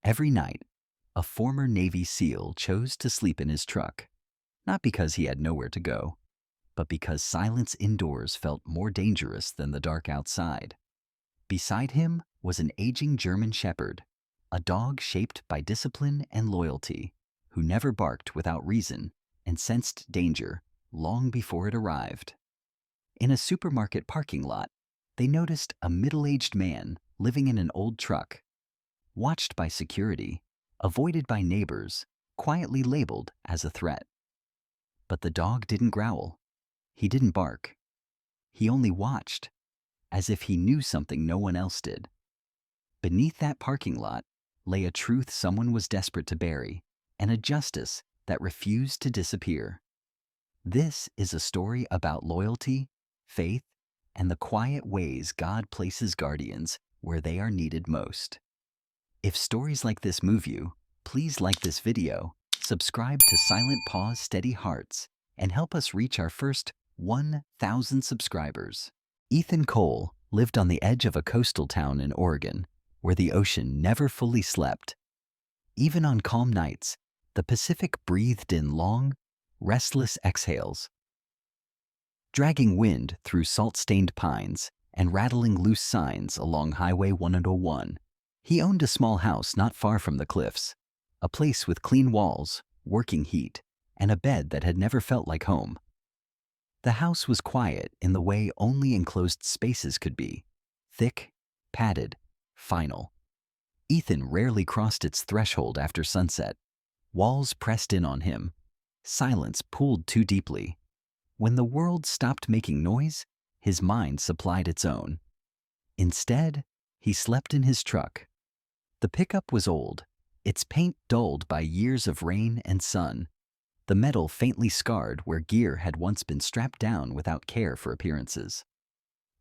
Every night, a former Navy SEAL chose to sleep in his truck, not because he had nowhere to go, but because silence indoors felt more dangerous than the dark outside. Beside him was an aging German shepherd, a dog shaped by discipline and loyalty, who never barked without reason and sensed danger long before it arrived. In a supermarket parking lot, they noticed a middle-aged man living in an old truck, watched by security, avoided by neighbors, quietly labeled as a threat. But the dog didn't growl. He didn't bark. He only watched, as if he knew something no one else did. Beneath that parking lot lay a truth someone was desperate to bury, and a justice that refused to disappear. This is a story about loyalty, faith, and the quiet ways God places guardians where they are needed most. If stories like this move you, please like this video, subscribe to Silent Paws Steady Hearts, and help us reach our first 1,000 subscribers. Ethan Cole lived on the edge of a coastal town in Oregon, where the ocean never fully slept. Even on calm nights, the Pacific breathed in long, restless exhales, dragging wind through salt-stained pines and rattling loose signs along Highway 101. He owned a small house not far from the cliffs, a place with clean walls, working heat, and a bed that had never felt like home. The house was quiet in the way only enclosed spaces could be, thick, padded, final. Ethan rarely crossed its threshold after sunset. Walls pressed in on him. Silence pulled too deeply. When the world stopped making noise, his mind supplied its own. Instead, he slept in his truck. The pickup was old, its paint dulled by years of rain and sun, the metal faintly scarred where gear had once been strapped down without care for appearances.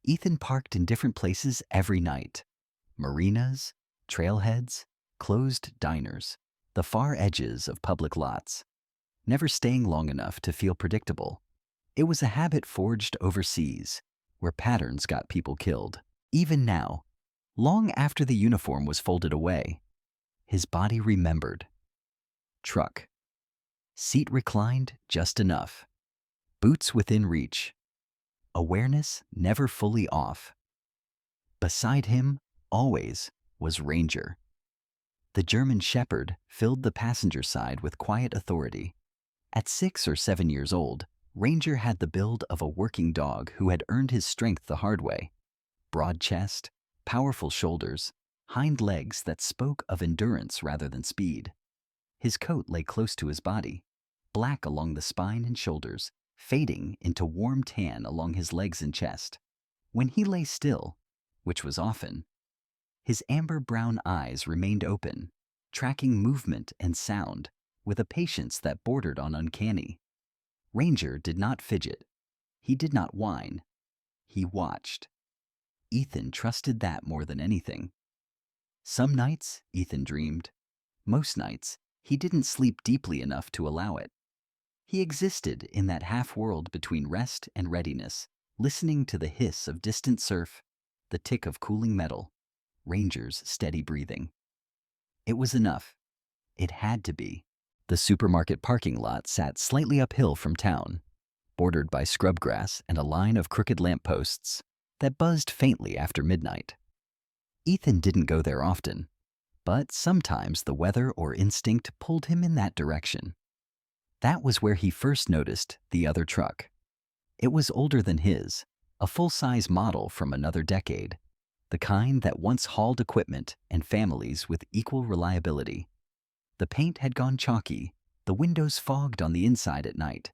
Ethan parked in different places every night: marinas, trailheads, closed diners, the far edges of public lots, never staying long enough to feel predictable. It was a habit forged overseas, where patterns got people killed. Even now, long after the uniform was folded away, his body remembered. Truck. Seat reclined just enough. Boots within reach. Awareness never fully off. Beside him, always, was Ranger. The German shepherd filled the passenger side with quiet authority. At 6 or 7 years old, Ranger had the build of a working dog who had earned his strength the hard way. Broad chest, powerful shoulders, hind legs that spoke of endurance rather than speed. His coat lay close to his body, black along the spine and shoulders, fading into warm tan along his legs and chest. When he lay still, which was often, his amber-brown eyes remained open, tracking movement and sound with a patience that bordered on uncanny. Ranger did not fidget. He did not whine. He watched. Ethan trusted that more than anything. Some nights, Ethan dreamed. Most nights, he didn't sleep deeply enough to allow it. He existed in that half-world between rest and readiness, listening to the hiss of distant surf, the tick of cooling metal, Ranger's steady breathing. It was enough. It had to be. The supermarket parking lot sat slightly uphill from town, bordered by scrub grass and a line of crooked lampposts that buzzed faintly after midnight. Ethan didn't go there often, but sometimes the weather or instinct pulled him in that direction. That was where he first noticed the other truck. It was older than his, a full-size model from another decade, the kind that once hauled equipment and families with equal reliability. The paint had gone chalky, the windows fogged on the inside at night.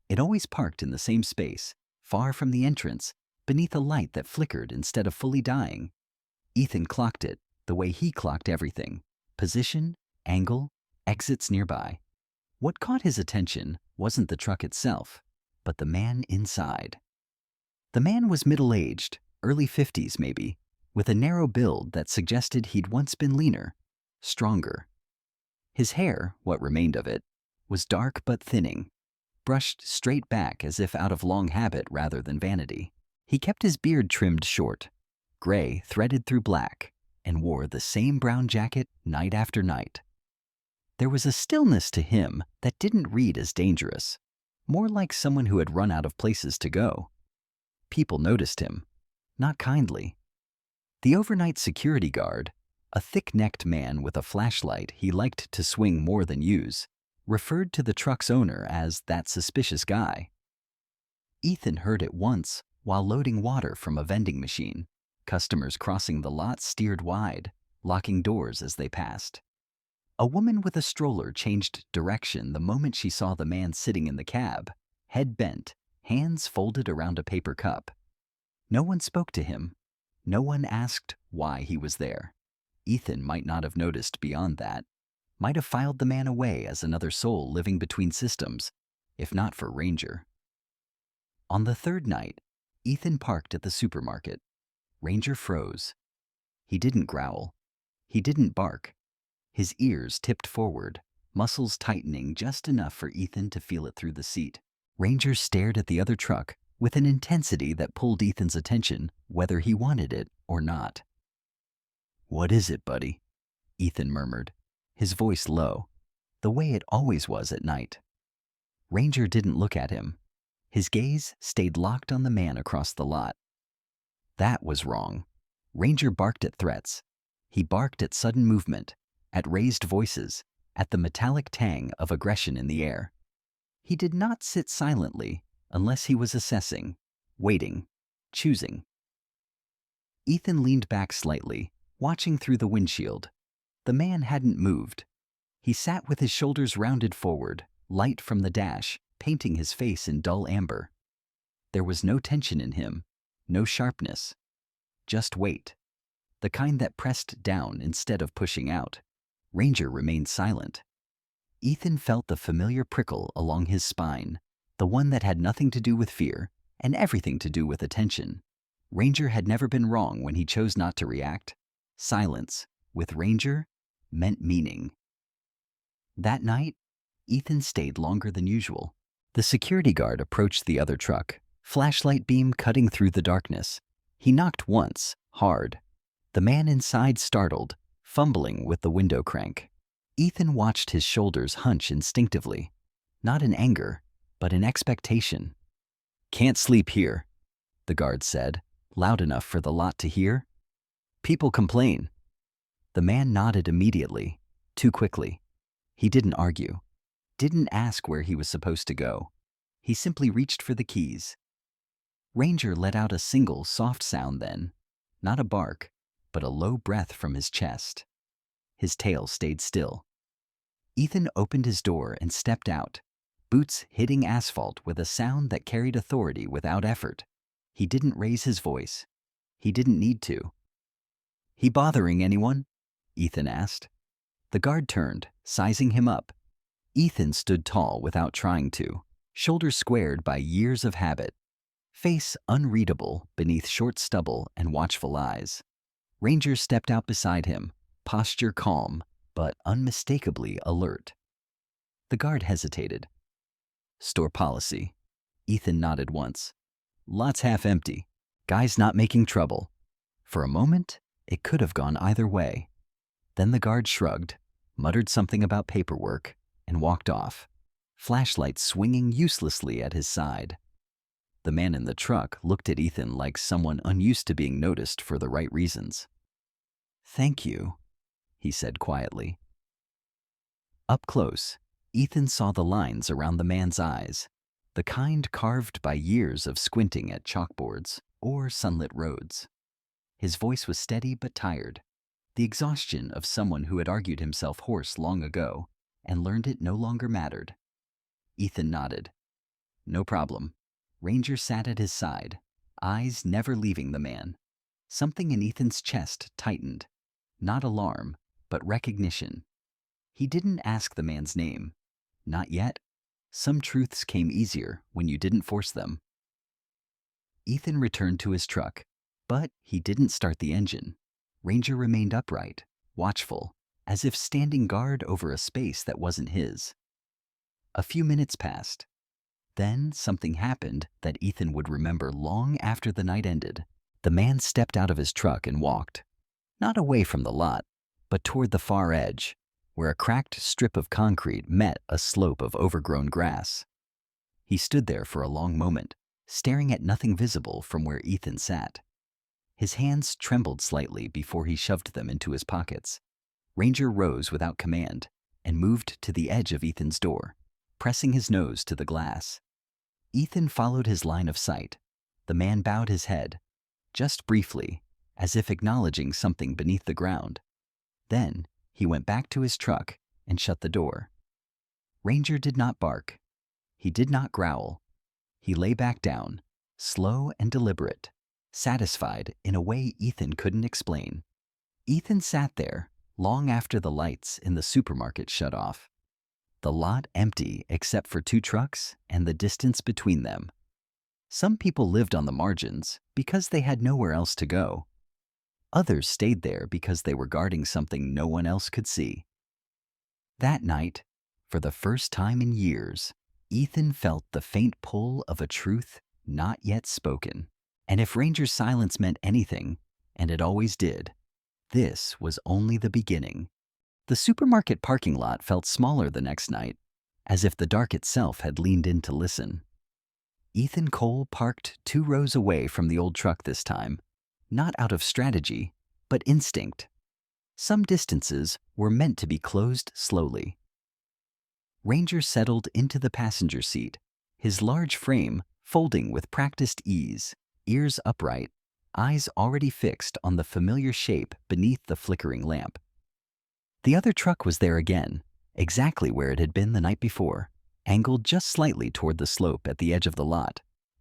It always parked in the same space, far from the entrance, beneath a light that flickered instead of fully dying. Ethan clocked it the way he clocked everything: position, angle, exits nearby. What caught his attention wasn't the truck itself, but the man inside. The man was middle-aged, early 50s maybe, with a narrow build that suggested he'd once been leaner, stronger. His hair, what remained of it, was dark but thinning, brushed straight back as if out of long habit rather than vanity. He kept his beard trimmed short, gray threaded through black, and wore the same brown jacket night after night. There was a stillness to him that didn't read as dangerous, more like someone who had run out of places to go. People noticed him, not kindly. The overnight security guard, a thick-necked man with a flashlight he liked to swing more than use, referred to the truck's owner as that suspicious guy. Ethan heard it once while loading water from a vending machine. Customers crossing the lot steered wide, locking doors as they passed. A woman with a stroller changed direction the moment she saw the man sitting in the cab, head bent, hands folded around a paper cup. No one spoke to him. No one asked why he was there. Ethan might not have noticed beyond that, might have filed the man away as another soul living between systems, if not for Ranger. On the third night, Ethan parked at the supermarket. Ranger froze. He didn't growl. He didn't bark. His ears tipped forward, muscles tightening just enough for Ethan to feel it through the seat. Ranger stared at the other truck with an intensity that pulled Ethan's attention, whether he wanted it or not. "What is it, buddy?" Ethan murmured, his voice low, the way it always was at night. Ranger didn't look at him. His gaze stayed locked on the man across the lot. That was wrong. Ranger barked at threats. He barked at sudden movement, at raised voices, at the metallic tang of aggression in the air. He did not sit silently unless he was assessing, waiting, choosing. Ethan leaned back slightly, watching through the windshield. The man hadn't moved. He sat with his shoulders rounded forward, light from the dash painting his face in dull amber. There was no tension in him, no sharpness, just weight, the kind that pressed down instead of pushing out. Ranger remained silent. Ethan felt the familiar prickle along his spine, the one that had nothing to do with fear and everything to do with attention. Ranger had never been wrong when he chose not to react. Silence, with Ranger, meant meaning. That night, Ethan stayed longer than usual. The security guard approached the other truck, flashlight beam cutting through the darkness. He knocked once, hard. The man inside startled, fumbling with the window crank. Ethan watched his shoulders hunch instinctively, not in anger, but in expectation. "Can't sleep here," the guard said, loud enough for the lot to hear. "People complain." The man nodded immediately, too quickly. He didn't argue, didn't ask where he was supposed to go. He simply reached for the keys. Ranger let out a single soft sound then, not a bark, but a low breath from his chest. His tail stayed still. Ethan opened his door and stepped out, boots hitting asphalt with a sound that carried authority without effort. He didn't raise his voice. He didn't need to. "He bothering anyone?" Ethan asked. The guard turned, sizing him up. Ethan stood tall without trying to, shoulders squared by years of habit, face unreadable beneath short stubble and watchful eyes. Ranger stepped out beside him, posture calm, but unmistakably alert. The guard hesitated. "Store policy." Ethan nodded once. "Lot's half empty. Guy's not making trouble." For a moment, it could have gone either way. Then the guard shrugged, muttered something about paperwork, and walked off, flashlight swinging uselessly at his side. The man in the truck looked at Ethan like someone unused to being noticed for the right reasons. "Thank you," he said quietly. Up close, Ethan saw the lines around the man's eyes, the kind carved by years of squinting at chalkboards or sunlit roads. His voice was steady but tired, the exhaustion of someone who had argued himself hoarse long ago and learned it no longer mattered. Ethan nodded. "No problem." Ranger sat at his side, eyes never leaving the man. Something in Ethan's chest tightened. Not alarm, but recognition. He didn't ask the man's name. Not yet. Some truths came easier when you didn't force them. Ethan returned to his truck, but he didn't start the engine. Ranger remained upright, watchful, as if standing guard over a space that wasn't his. A few minutes passed. Then something happened that Ethan would remember long after the night ended. The man stepped out of his truck and walked. Not away from the lot, but toward the far edge, where a cracked strip of concrete met a slope of overgrown grass. He stood there for a long moment, staring at nothing visible from where Ethan sat. His hands trembled slightly before he shoved them into his pockets. Ranger rose without command and moved to the edge of Ethan's door, pressing his nose to the glass. Ethan followed his line of sight. The man bowed his head, just briefly, as if acknowledging something beneath the ground. Then he went back to his truck and shut the door. Ranger did not bark. He did not growl. He lay back down, slow and deliberate, satisfied in a way Ethan couldn't explain. Ethan sat there long after the lights in the supermarket shut off. The lot empty except for 2 trucks and the distance between them. Some people lived on the margins because they had nowhere else to go. Others stayed there because they were guarding something no one else could see. That night, for the first time in years, Ethan felt the faint pull of a truth not yet spoken. And if Ranger's silence meant anything, and it always did, this was only the beginning. The supermarket parking lot felt smaller the next night, as if the dark itself had leaned in to listen. Ethan Cole parked 2 rows away from the old truck this time, not out of strategy, but instinct. Some distances were meant to be closed slowly. Ranger settled into the passenger seat, his large frame folding with practiced ease, ears upright, eyes already fixed on the familiar shape beneath the flickering lamp. The other truck was there again, exactly where it had been the night before, angled just slightly toward the slope at the edge of the lot.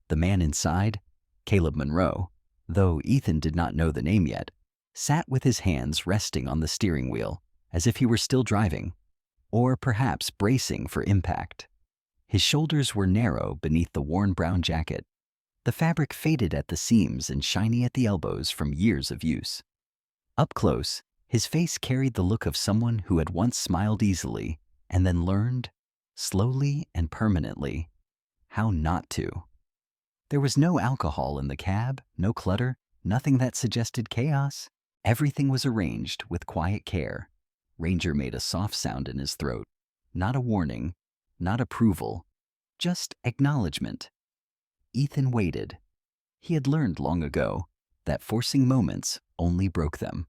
The man inside, Caleb Monroe, though Ethan did not know the name yet, sat with his hands resting on the steering wheel, as if he were still driving, or perhaps bracing for impact. His shoulders were narrow beneath the worn brown jacket, the fabric faded at the seams and shiny at the elbows from years of use. Up close, his face carried the look of someone who had once smiled easily and then learned, slowly and permanently, how not to. There was no alcohol in the cab, no clutter, nothing that suggested chaos. Everything was arranged with quiet care. Ranger made a soft sound in his throat. Not a warning, not approval, just acknowledgement. Ethan waited. He had learned long ago that forcing moments only broke them.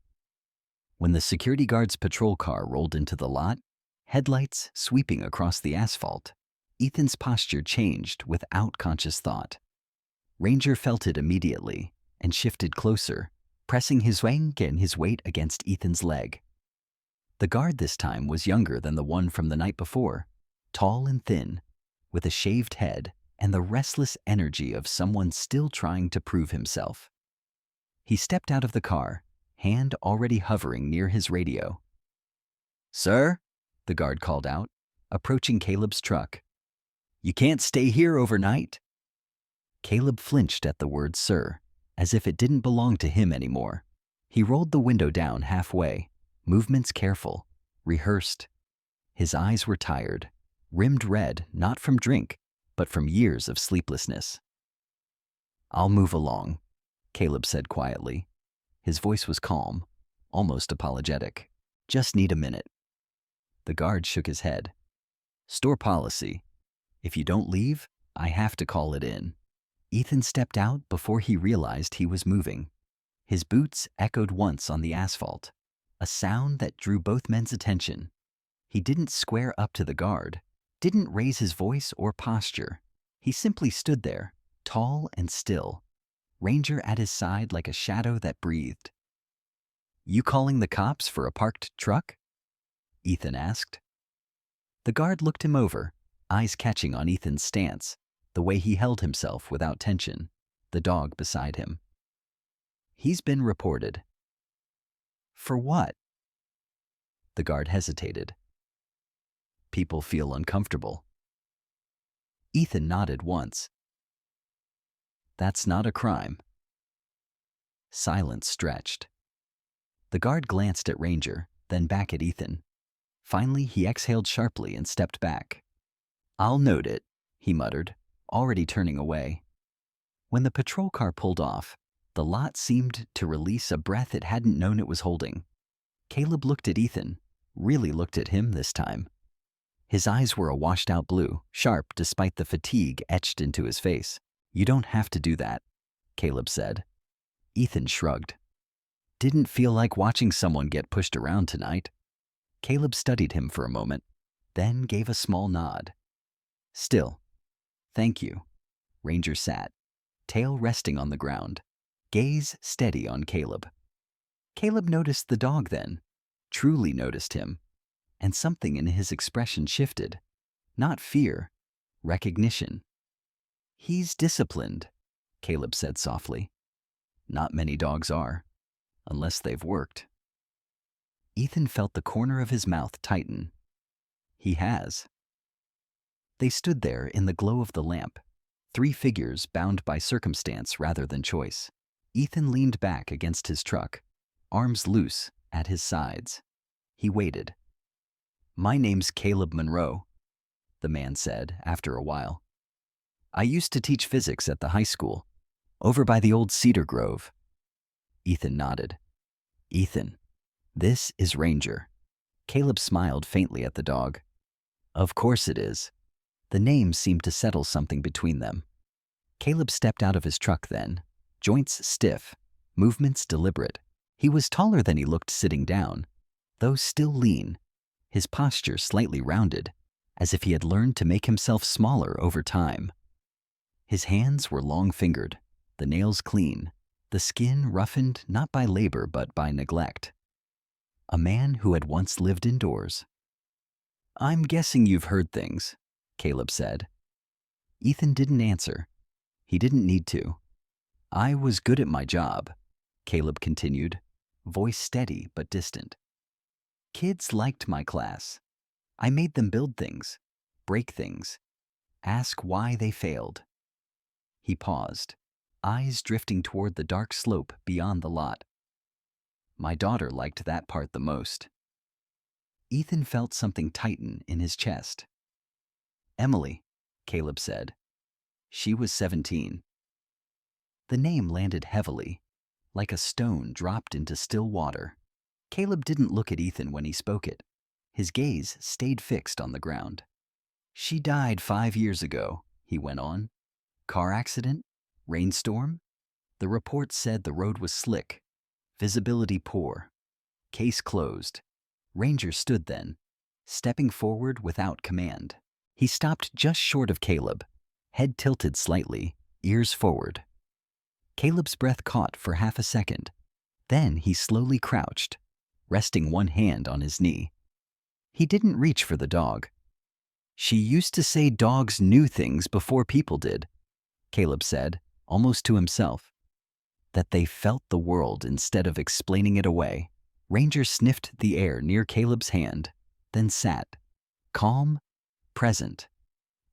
When the security guard's patrol car rolled into the lot, headlights sweeping across the asphalt, Ethan's posture changed without conscious thought. Ranger felt it immediately and shifted closer, pressing his wing and his weight against Ethan's leg. The guard this time was younger than the one from the night before, tall and thin, with a shaved head and the restless energy of someone still trying to prove himself. He stepped out of the car, hand already hovering near his radio. "Sir," the guard called out, approaching Caleb's truck. "You can't stay here overnight." Caleb flinched at the word sir, as if it didn't belong to him anymore. He rolled the window down halfway, movements careful, rehearsed. His eyes were tired, rimmed red not from drink, but from years of sleeplessness. "I'll move along," Caleb said quietly. His voice was calm, almost apologetic. "Just need a minute." The guard shook his head. "Store policy. If you don't leave, I have to call it in." Ethan stepped out before he realized he was moving. His boots echoed once on the asphalt, a sound that drew both men's attention. He didn't square up to the guard, didn't raise his voice or posture. He simply stood there, tall and still, Ranger at his side like a shadow that breathed. "You calling the cops for a parked truck?" Ethan asked. The guard looked him over, eyes catching on Ethan's stance, the way he held himself without tension, the dog beside him. "He's been reported." "For what?" The guard hesitated. "People feel uncomfortable." Ethan nodded once. "That's not a crime." Silence stretched. The guard glanced at Ranger, then back at Ethan. Finally, he exhaled sharply and stepped back. "I'll note it," he muttered, already turning away. When the patrol car pulled off, The lot seemed to release a breath it hadn't known it was holding. Caleb looked at Ethan, really looked at him this time. His eyes were a washed-out blue, sharp despite the fatigue etched into his face. "You don't have to do that," Caleb said. Ethan shrugged. "Didn't feel like watching someone get pushed around tonight." Caleb studied him for a moment, then gave a small nod. "Still, thank you." Ranger sat, tail resting on the ground, gaze steady on Caleb. Caleb noticed the dog then, truly noticed him, and something in his expression shifted. Not fear, recognition. "He's disciplined," Caleb said softly. "Not many dogs are, unless they've worked." Ethan felt the corner of his mouth tighten. "He has." They stood there in the glow of the lamp, three figures bound by circumstance rather than choice. Ethan leaned back against his truck, arms loose at his sides. He waited. "My name's Caleb Monroe," the man said after a while. "I used to teach physics at the high school, over by the old cedar grove." Ethan nodded. "Ethan, this is Ranger." Caleb smiled faintly at the dog. "Of course it is." The name seemed to settle something between them. Caleb stepped out of his truck then, joints stiff, movements deliberate. He was taller than he looked sitting down, though still lean, his posture slightly rounded, as if he had learned to make himself smaller over time. His hands were long-fingered, the nails clean, the skin roughened not by labor but by neglect. A man who had once lived indoors. "I'm guessing you've heard things," Caleb said. Ethan didn't answer. He didn't need to. "I was good at my job," Caleb continued, voice steady but distant. "Kids liked my class. I made them build things, break things, ask why they failed." He paused, eyes drifting toward the dark slope beyond the lot. "My daughter liked that part the most." Ethan felt something tighten in his chest. "Emily," Caleb said. "She was 17. The name landed heavily, like a stone dropped into still water. Caleb didn't look at Ethan when he spoke it. His gaze stayed fixed on the ground. "She died 5 years ago," he went on. "Car accident? Rainstorm? The report said the road was slick, visibility poor. Case closed." Ranger stood then, stepping forward without command. He stopped just short of Caleb, head tilted slightly, ears forward. Caleb's breath caught for half a second. Then he slowly crouched, resting one hand on his knee. He didn't reach for the dog. "She used to say dogs knew things before people did," Caleb said, almost to himself. "That they felt the world instead of explaining it away." Ranger sniffed the air near Caleb's hand, then sat, calm, present.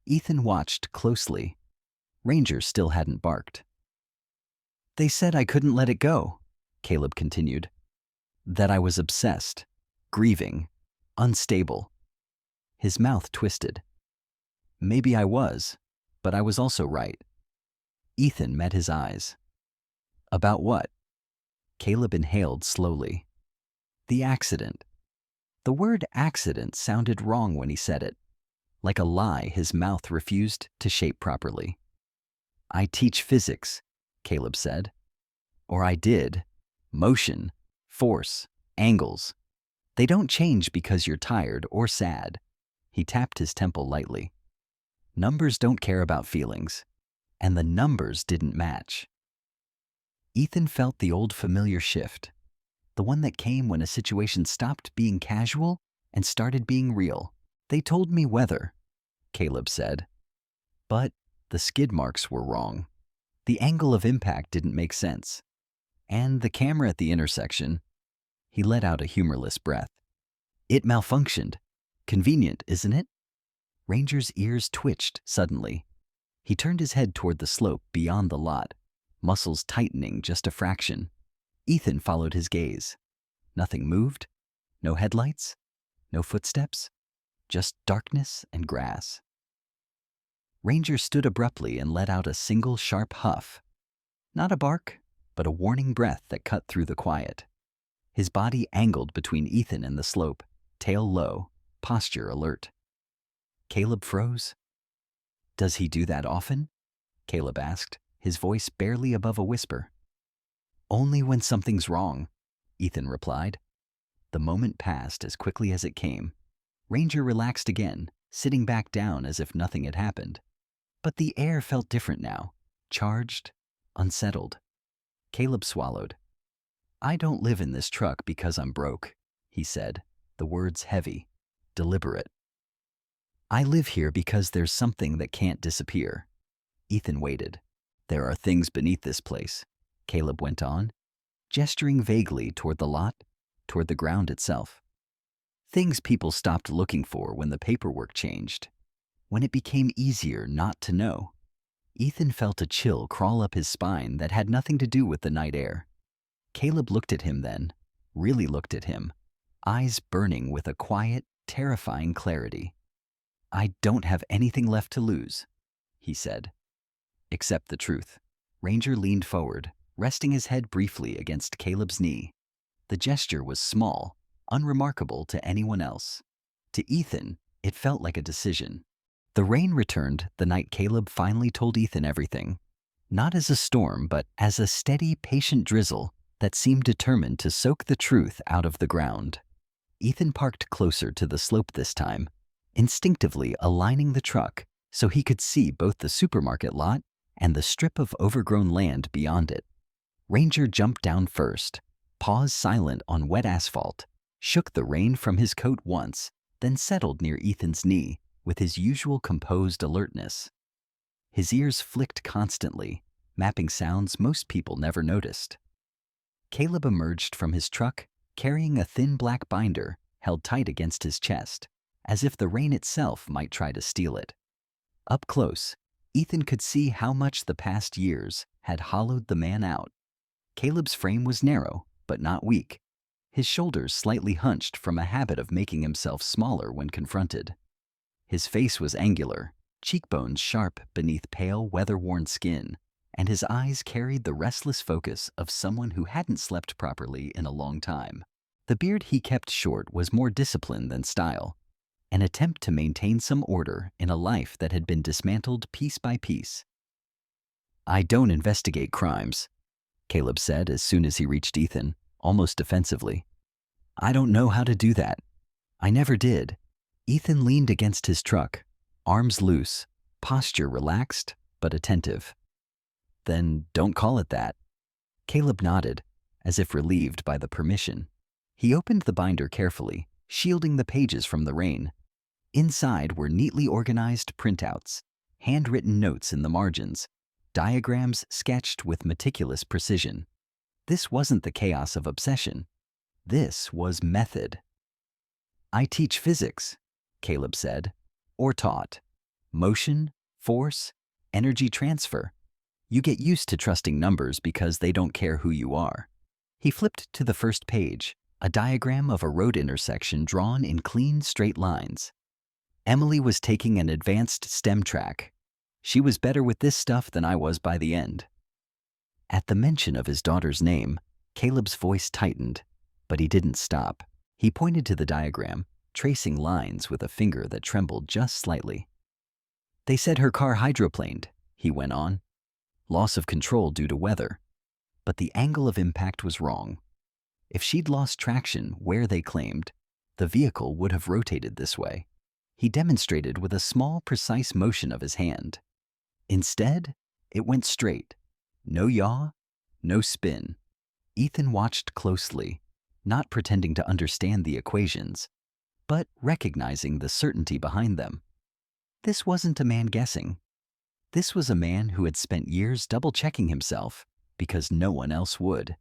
Ethan watched closely. Ranger still hadn't barked. "They said I couldn't let it go," Caleb continued. "That I was obsessed, grieving, unstable." His mouth twisted. "Maybe I was, but I was also right." Ethan met his eyes. "About what?" Caleb inhaled slowly. "The accident." The word accident sounded wrong when he said it, like a lie his mouth refused to shape properly. "I teach physics," Caleb said. "Or I did. Motion, force, angles. They don't change because you're tired or sad." He tapped his temple lightly. "Numbers don't care about feelings, and the numbers didn't match." Ethan felt the old familiar shift, the one that came when a situation stopped being casual and started being real. "They told me weather," Caleb said. "But the skid marks were wrong. The angle of impact didn't make sense. And the camera at the intersection," he let out a humorless breath. "It malfunctioned. Convenient, isn't it?" Ranger's ears twitched suddenly. He turned his head toward the slope beyond the lot, muscles tightening just a fraction. Ethan followed his gaze. Nothing moved. No headlights. No footsteps. Just darkness and grass. Ranger stood abruptly and let out a single sharp huff. Not a bark, but a warning breath that cut through the quiet. His body angled between Ethan and the slope, tail low, posture alert. Caleb froze. "Does he do that often?" Caleb asked, his voice barely above a whisper. "Only when something's wrong," Ethan replied. The moment passed as quickly as it came. Ranger relaxed again, sitting back down as if nothing had happened. But the air felt different now, charged, unsettled. Caleb swallowed. "I don't live in this truck because I'm broke," he said, the words heavy, deliberate. "I live here because there's something that can't disappear." Ethan waited. "There are things beneath this place," Caleb went on, gesturing vaguely toward the lot, toward the ground itself. "Things people stopped looking for when the paperwork changed, when it became easier not to know." Ethan felt a chill crawl up his spine that had nothing to do with the night air. Caleb looked at him then, really looked at him, eyes burning with a quiet, terrifying clarity. "I don't have anything left to lose," he said. "Except the truth." Ranger leaned forward, resting his head briefly against Caleb's knee. The gesture was small, unremarkable to anyone else. To Ethan, it felt like a decision. The rain returned the night Caleb finally told Ethan everything, not as a storm, but as a steady, patient drizzle that seemed determined to soak the truth out of the ground. Ethan parked closer to the slope this time, instinctively aligning the truck so he could see both the supermarket lot and the strip of overgrown land beyond it. Ranger jumped down first, Paws silent on wet asphalt, shook the rain from his coat once, then settled near Ethan's knee with his usual composed alertness. His ears flicked constantly, mapping sounds most people never noticed. Caleb emerged from his truck, carrying a thin black binder held tight against his chest, as if the rain itself might try to steal it. Up close, Ethan could see how much the past years had hollowed the man out. Caleb's frame was narrow, but not weak, his shoulders slightly hunched from a habit of making himself smaller when confronted. His face was angular, cheekbones sharp beneath pale, weather-worn skin, and his eyes carried the restless focus of someone who hadn't slept properly in a long time. The beard he kept short was more discipline than style, an attempt to maintain some order in a life that had been dismantled piece by piece. "I don't investigate crimes," Caleb said as soon as he reached Ethan, almost defensively. "I don't know how to do that. I never did." Ethan leaned against his truck, arms loose, posture relaxed but attentive. "Then don't call it that." Caleb nodded, as if relieved by the permission. He opened the binder carefully, shielding the pages from the rain. Inside were neatly organized printouts, handwritten notes in the margins, diagrams sketched with meticulous precision. This wasn't the chaos of obsession. This was method. "I teach physics," Caleb said, "or taught. Motion, force, energy transfer. You get used to trusting numbers because they don't care who you are." He flipped to the first page, a diagram of a road intersection drawn in clean, straight lines. "Emily was taking an advanced STEM track. She was better with this stuff than I was by the end." At the mention of his daughter's name, Caleb's voice tightened, but he didn't stop. He pointed to the diagram, tracing lines with a finger that trembled just slightly. "They said her car hydroplaned," he went on. "Loss of control due to weather. But the angle of impact was wrong. If she'd lost traction where they claimed, the vehicle would have rotated this way." He demonstrated with a small, precise motion of his hand. Instead, it went straight. No yaw, no spin. Ethan watched closely, not pretending to understand the equations, but recognizing the certainty behind them. This wasn't a man guessing. This was a man who had spent years double-checking himself because no one else would.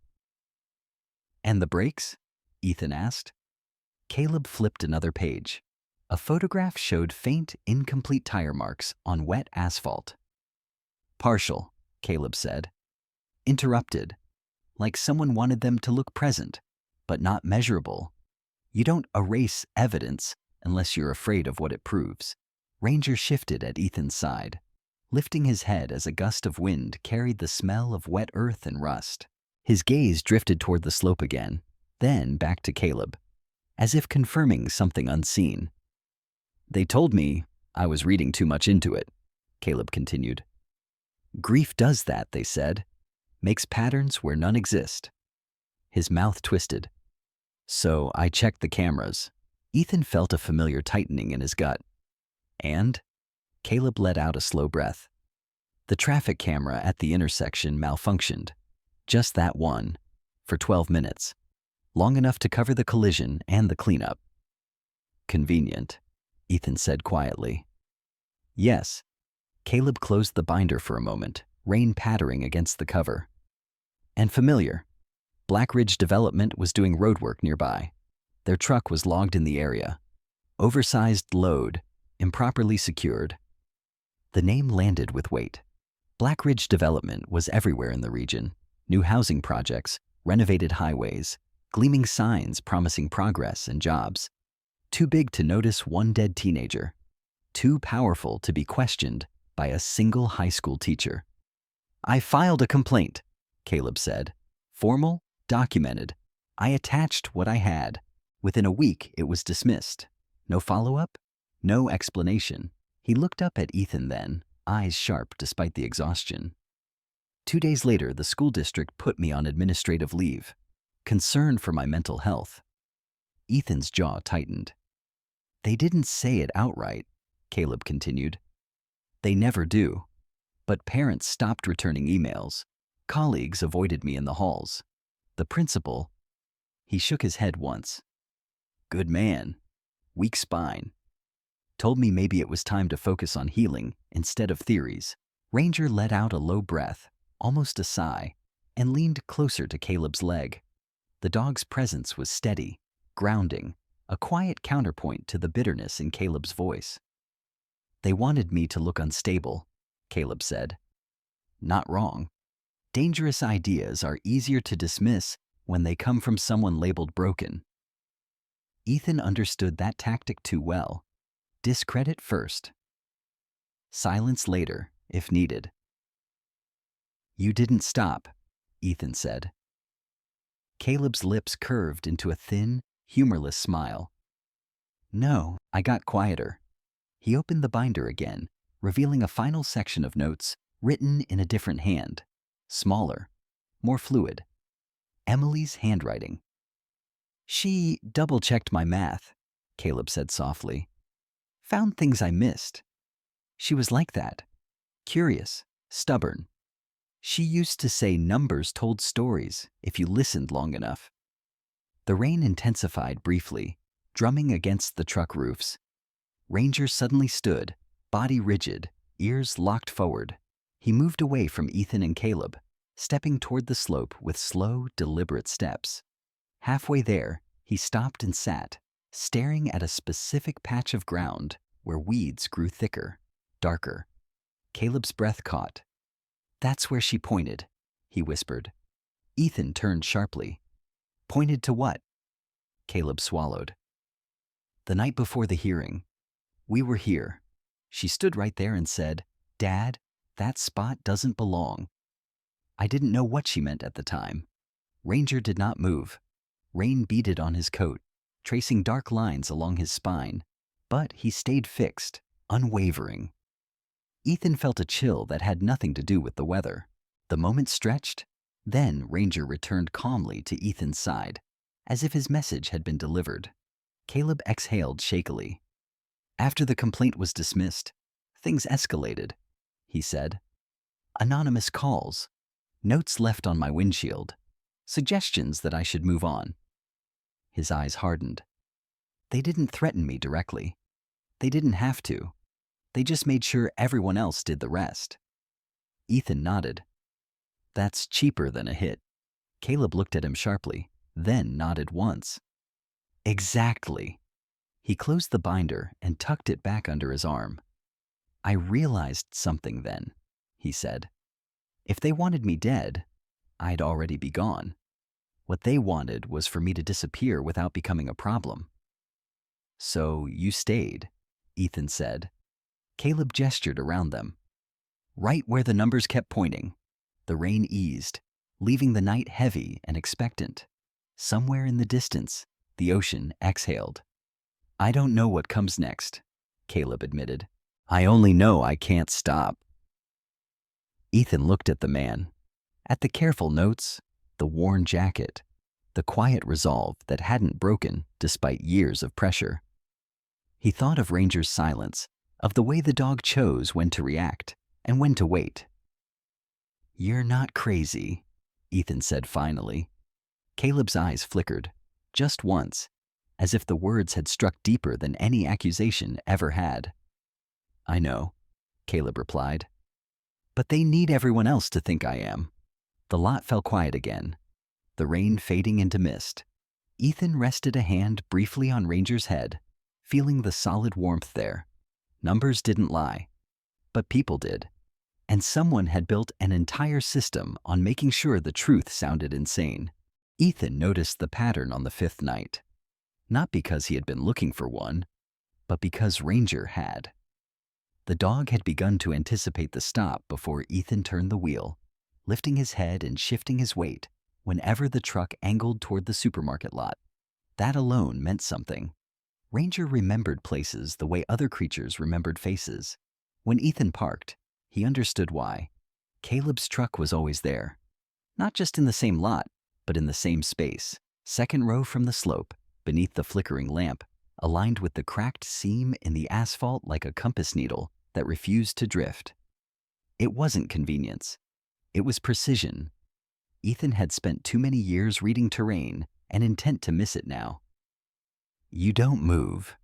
"And the brakes?" Ethan asked. Caleb flipped another page. A photograph showed faint, incomplete tire marks on wet asphalt. "Partial," Caleb said. "Interrupted. Like someone wanted them to look present, but not measurable. You don't erase evidence unless you're afraid of what it proves." Ranger shifted at Ethan's side, lifting his head as a gust of wind carried the smell of wet earth and rust. His gaze drifted toward the slope again, then back to Caleb, as if confirming something unseen. They told me I was reading too much into it, Caleb continued. Grief does that, they said. Makes patterns where none exist. His mouth twisted. So I checked the cameras. Ethan felt a familiar tightening in his gut. And? Caleb let out a slow breath. The traffic camera at the intersection malfunctioned. Just that one, for 12 minutes. Long enough to cover the collision and the cleanup. Convenient, Ethan said quietly. Yes. Caleb closed the binder for a moment, rain pattering against the cover. And familiar. Black Ridge Development was doing roadwork nearby. Their truck was logged in the area. Oversized load, improperly secured. The name landed with weight. Black Ridge Development was everywhere in the region. New housing projects, renovated highways, gleaming signs promising progress and jobs. Too big to notice one dead teenager. Too powerful to be questioned by a single high school teacher. I filed a complaint, Caleb said. Formal, documented. I attached what I had. Within a week, it was dismissed. No follow-up? No explanation. He looked up at Ethan then, eyes sharp despite the exhaustion. 2 days later, the school district put me on administrative leave. Concern for my mental health. Ethan's jaw tightened. They didn't say it outright, Caleb continued. They never do. But parents stopped returning emails. Colleagues avoided me in the halls. The principal, he shook his head once. Good man. Weak spine. Told me maybe it was time to focus on healing instead of theories. Ranger let out a low breath, almost a sigh, and leaned closer to Caleb's leg. The dog's presence was steady, grounding, a quiet counterpoint to the bitterness in Caleb's voice. They wanted me to look unstable, Caleb said. Not wrong. Dangerous ideas are easier to dismiss when they come from someone labeled broken. Ethan understood that tactic too well. Discredit first. Silence later, if needed. You didn't stop, Ethan said. Caleb's lips curved into a thin, humorless smile. No, I got quieter. He opened the binder again, revealing a final section of notes written in a different hand. Smaller, more fluid. Emily's handwriting. She double-checked my math, Caleb said softly. Found things I missed. She was like that. Curious, stubborn. She used to say numbers told stories if you listened long enough. The rain intensified briefly, drumming against the truck roofs. Ranger suddenly stood, body rigid, ears locked forward. He moved away from Ethan and Caleb, stepping toward the slope with slow, deliberate steps. Halfway there, he stopped and sat, staring at a specific patch of ground where weeds grew thicker, darker. Caleb's breath caught. That's where she pointed, he whispered. Ethan turned sharply. Pointed to what? Caleb swallowed. The night before the hearing, we were here. She stood right there and said, Dad, that spot doesn't belong. I didn't know what she meant at the time. Ranger did not move. Rain beaded on his coat, tracing dark lines along his spine, but he stayed fixed, unwavering. Ethan felt a chill that had nothing to do with the weather. The moment stretched, then Ranger returned calmly to Ethan's side, as if his message had been delivered. Caleb exhaled shakily. After the complaint was dismissed, things escalated, he said. Anonymous calls, notes left on my windshield, suggestions that I should move on. His eyes hardened. They didn't threaten me directly. They didn't have to. They just made sure everyone else did the rest. Ethan nodded. That's cheaper than a hit. Caleb looked at him sharply, then nodded once. Exactly. He closed the binder and tucked it back under his arm. I realized something then, he said. If they wanted me dead, I'd already be gone. What they wanted was for me to disappear without becoming a problem. So you stayed, Ethan said. Caleb gestured around them. Right where the numbers kept pointing. The rain eased, leaving the night heavy and expectant. Somewhere in the distance, the ocean exhaled. "I don't know what comes next," Caleb admitted. "I only know I can't stop." Ethan looked at the man, at the careful notes, the worn jacket, the quiet resolve that hadn't broken despite years of pressure. He thought of Ranger's silence, of the way the dog chose when to react and when to wait. "You're not crazy," Ethan said finally. Caleb's eyes flickered, just once, as if the words had struck deeper than any accusation ever had. "I know," Caleb replied. "But they need everyone else to think I am." The lot fell quiet again, the rain fading into mist. Ethan rested a hand briefly on Ranger's head, feeling the solid warmth there. Numbers didn't lie, but people did. And someone had built an entire system on making sure the truth sounded insane. Ethan noticed the pattern on the fifth night, not because he had been looking for one, but because Ranger had. The dog had begun to anticipate the stop before Ethan turned the wheel, lifting his head and shifting his weight whenever the truck angled toward the supermarket lot. That alone meant something. Ranger remembered places the way other creatures remembered faces. When Ethan parked, he understood why. Caleb's truck was always there. Not just in the same lot, but in the same space. Second row from the slope, beneath the flickering lamp, aligned with the cracked seam in the asphalt like a compass needle that refused to drift. It wasn't convenience. It was precision. Ethan had spent too many years reading terrain and intent to miss it now. "You don't move,"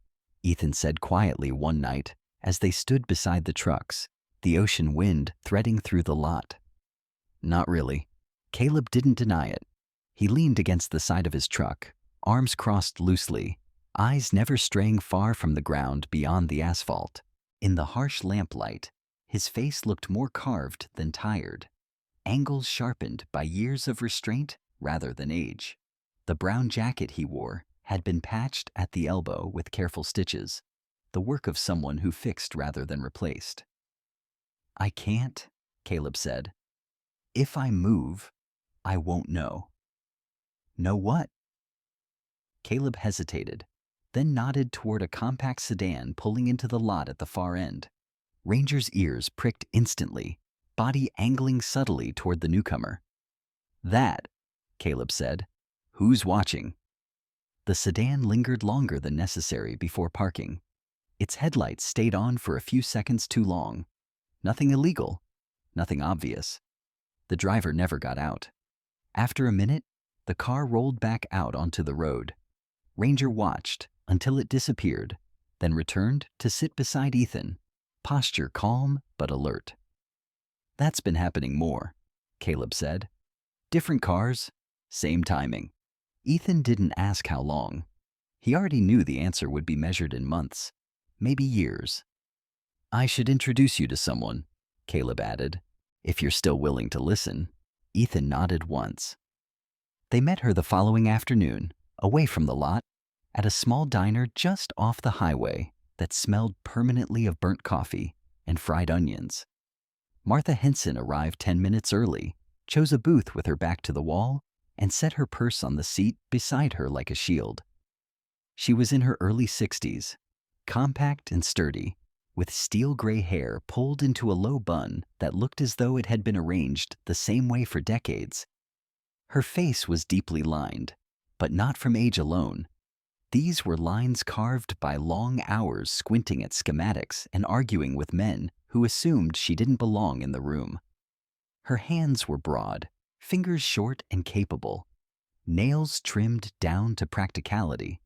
Ethan said quietly one night as they stood beside the trucks, the ocean wind threading through the lot. "Not really." Caleb didn't deny it. He leaned against the side of his truck, arms crossed loosely, eyes never straying far from the ground beyond the asphalt. In the harsh lamplight, his face looked more carved than tired, angles sharpened by years of restraint rather than age. The brown jacket he wore had been patched at the elbow with careful stitches, the work of someone who fixed rather than replaced. "I can't," Caleb said. "If I move, I won't know." "Know what?" Caleb hesitated, then nodded toward a compact sedan pulling into the lot at the far end. Ranger's ears pricked instantly, body angling subtly toward the newcomer. "That," Caleb said. "Who's watching?" The sedan lingered longer than necessary before parking. Its headlights stayed on for a few seconds too long. Nothing illegal, nothing obvious. The driver never got out. After a minute, the car rolled back out onto the road. Ranger watched until it disappeared, then returned to sit beside Ethan, posture calm but alert. "That's been happening more," Caleb said. "Different cars, same timing." Ethan didn't ask how long. He already knew the answer would be measured in months, maybe years. "I should introduce you to someone," Caleb added, "if you're still willing to listen." Ethan nodded once. They met her the following afternoon, away from the lot, at a small diner just off the highway that smelled permanently of burnt coffee and fried onions. Martha Henson arrived 10 minutes early, chose a booth with her back to the wall, and set her purse on the seat beside her like a shield. She was in her early 60s, compact and sturdy, with steel gray hair pulled into a low bun that looked as though it had been arranged the same way for decades. Her face was deeply lined, but not from age alone. These were lines carved by long hours squinting at schematics and arguing with men who assumed she didn't belong in the room. Her hands were broad, fingers short and capable, nails trimmed down to practicality.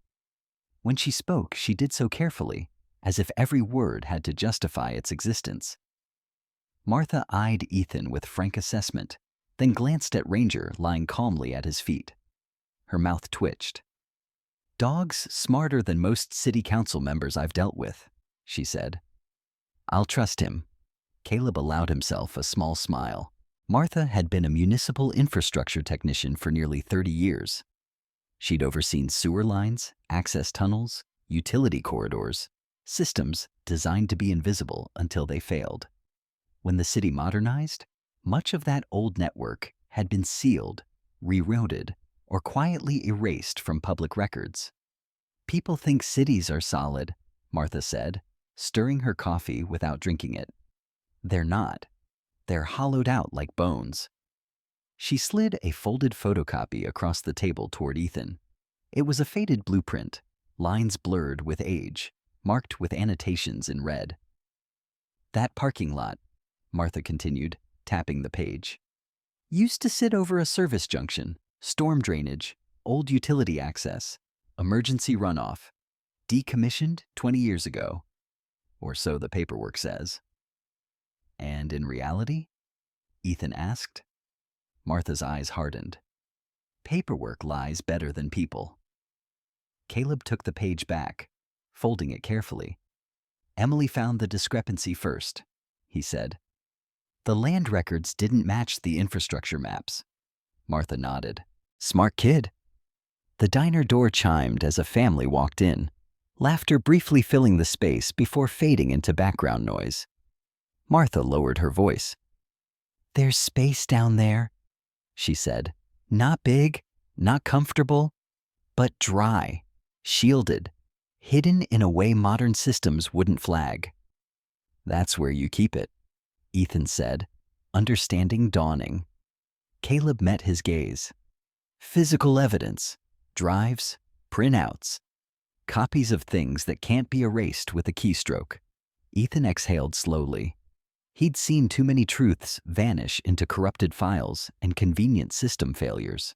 When she spoke, she did so carefully, as if every word had to justify its existence. Martha eyed Ethan with frank assessment, then glanced at Ranger lying calmly at his feet. Her mouth twitched. "Dog's smarter than most city council members I've dealt with," she said. "I'll trust him." Caleb allowed himself a small smile. Martha had been a municipal infrastructure technician for nearly 30 years. She'd overseen sewer lines, access tunnels, utility corridors, systems designed to be invisible until they failed. When the city modernized, much of that old network had been sealed, rerouted, or quietly erased from public records. People think cities are solid, Martha said, stirring her coffee without drinking it. They're not. They're hollowed out like bones. She slid a folded photocopy across the table toward Ethan. It was a faded blueprint, lines blurred with age, marked with annotations in red. That parking lot, Martha continued, tapping the page, used to sit over a service junction, storm drainage, old utility access, emergency runoff, decommissioned 20 years ago, or so the paperwork says. And in reality? Ethan asked. Martha's eyes hardened. Paperwork lies better than people. Caleb took the page back, folding it carefully. Emily found the discrepancy first, he said. The land records didn't match the infrastructure maps. Martha nodded. Smart kid. The diner door chimed as a family walked in, laughter briefly filling the space before fading into background noise. Martha lowered her voice. There's space down there, she said. Not big, not comfortable, but dry, shielded, hidden in a way modern systems wouldn't flag. That's where you keep it, Ethan said, understanding dawning. Caleb met his gaze. Physical evidence, drives, printouts, copies of things that can't be erased with a keystroke. Ethan exhaled slowly. He'd seen too many truths vanish into corrupted files and convenient system failures.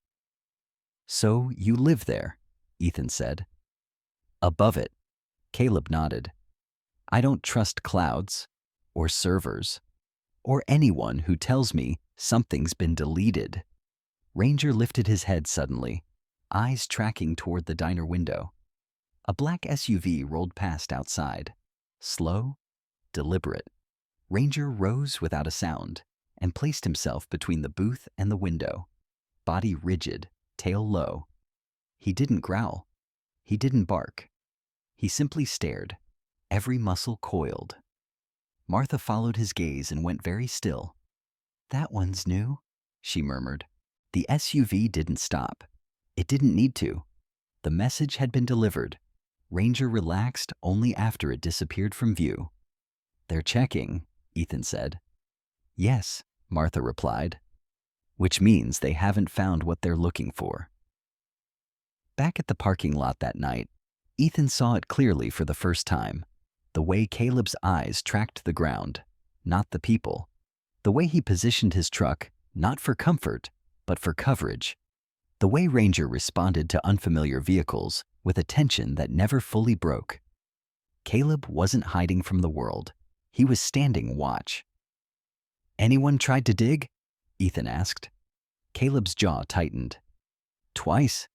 So you live there, Ethan said. Above it, Caleb nodded. I don't trust clouds, or servers, or anyone who tells me something's been deleted. Ranger lifted his head suddenly, eyes tracking toward the diner window. A black SUV rolled past outside. Slow, deliberate. Ranger rose without a sound and placed himself between the booth and the window, body rigid, tail low. He didn't growl. He didn't bark. He simply stared, every muscle coiled. Martha followed his gaze and went very still. That one's new, she murmured. The SUV didn't stop. It didn't need to. The message had been delivered. Ranger relaxed only after it disappeared from view. They're checking, Ethan said. Yes, Martha replied, which means they haven't found what they're looking for. Back at the parking lot that night, Ethan saw it clearly for the first time, the way Caleb's eyes tracked the ground, not the people, the way he positioned his truck, not for comfort, but for coverage, the way Ranger responded to unfamiliar vehicles with attention that never fully broke. Caleb wasn't hiding from the world. He was standing watch. Anyone tried to dig? Ethan asked. Caleb's jaw tightened. Twice.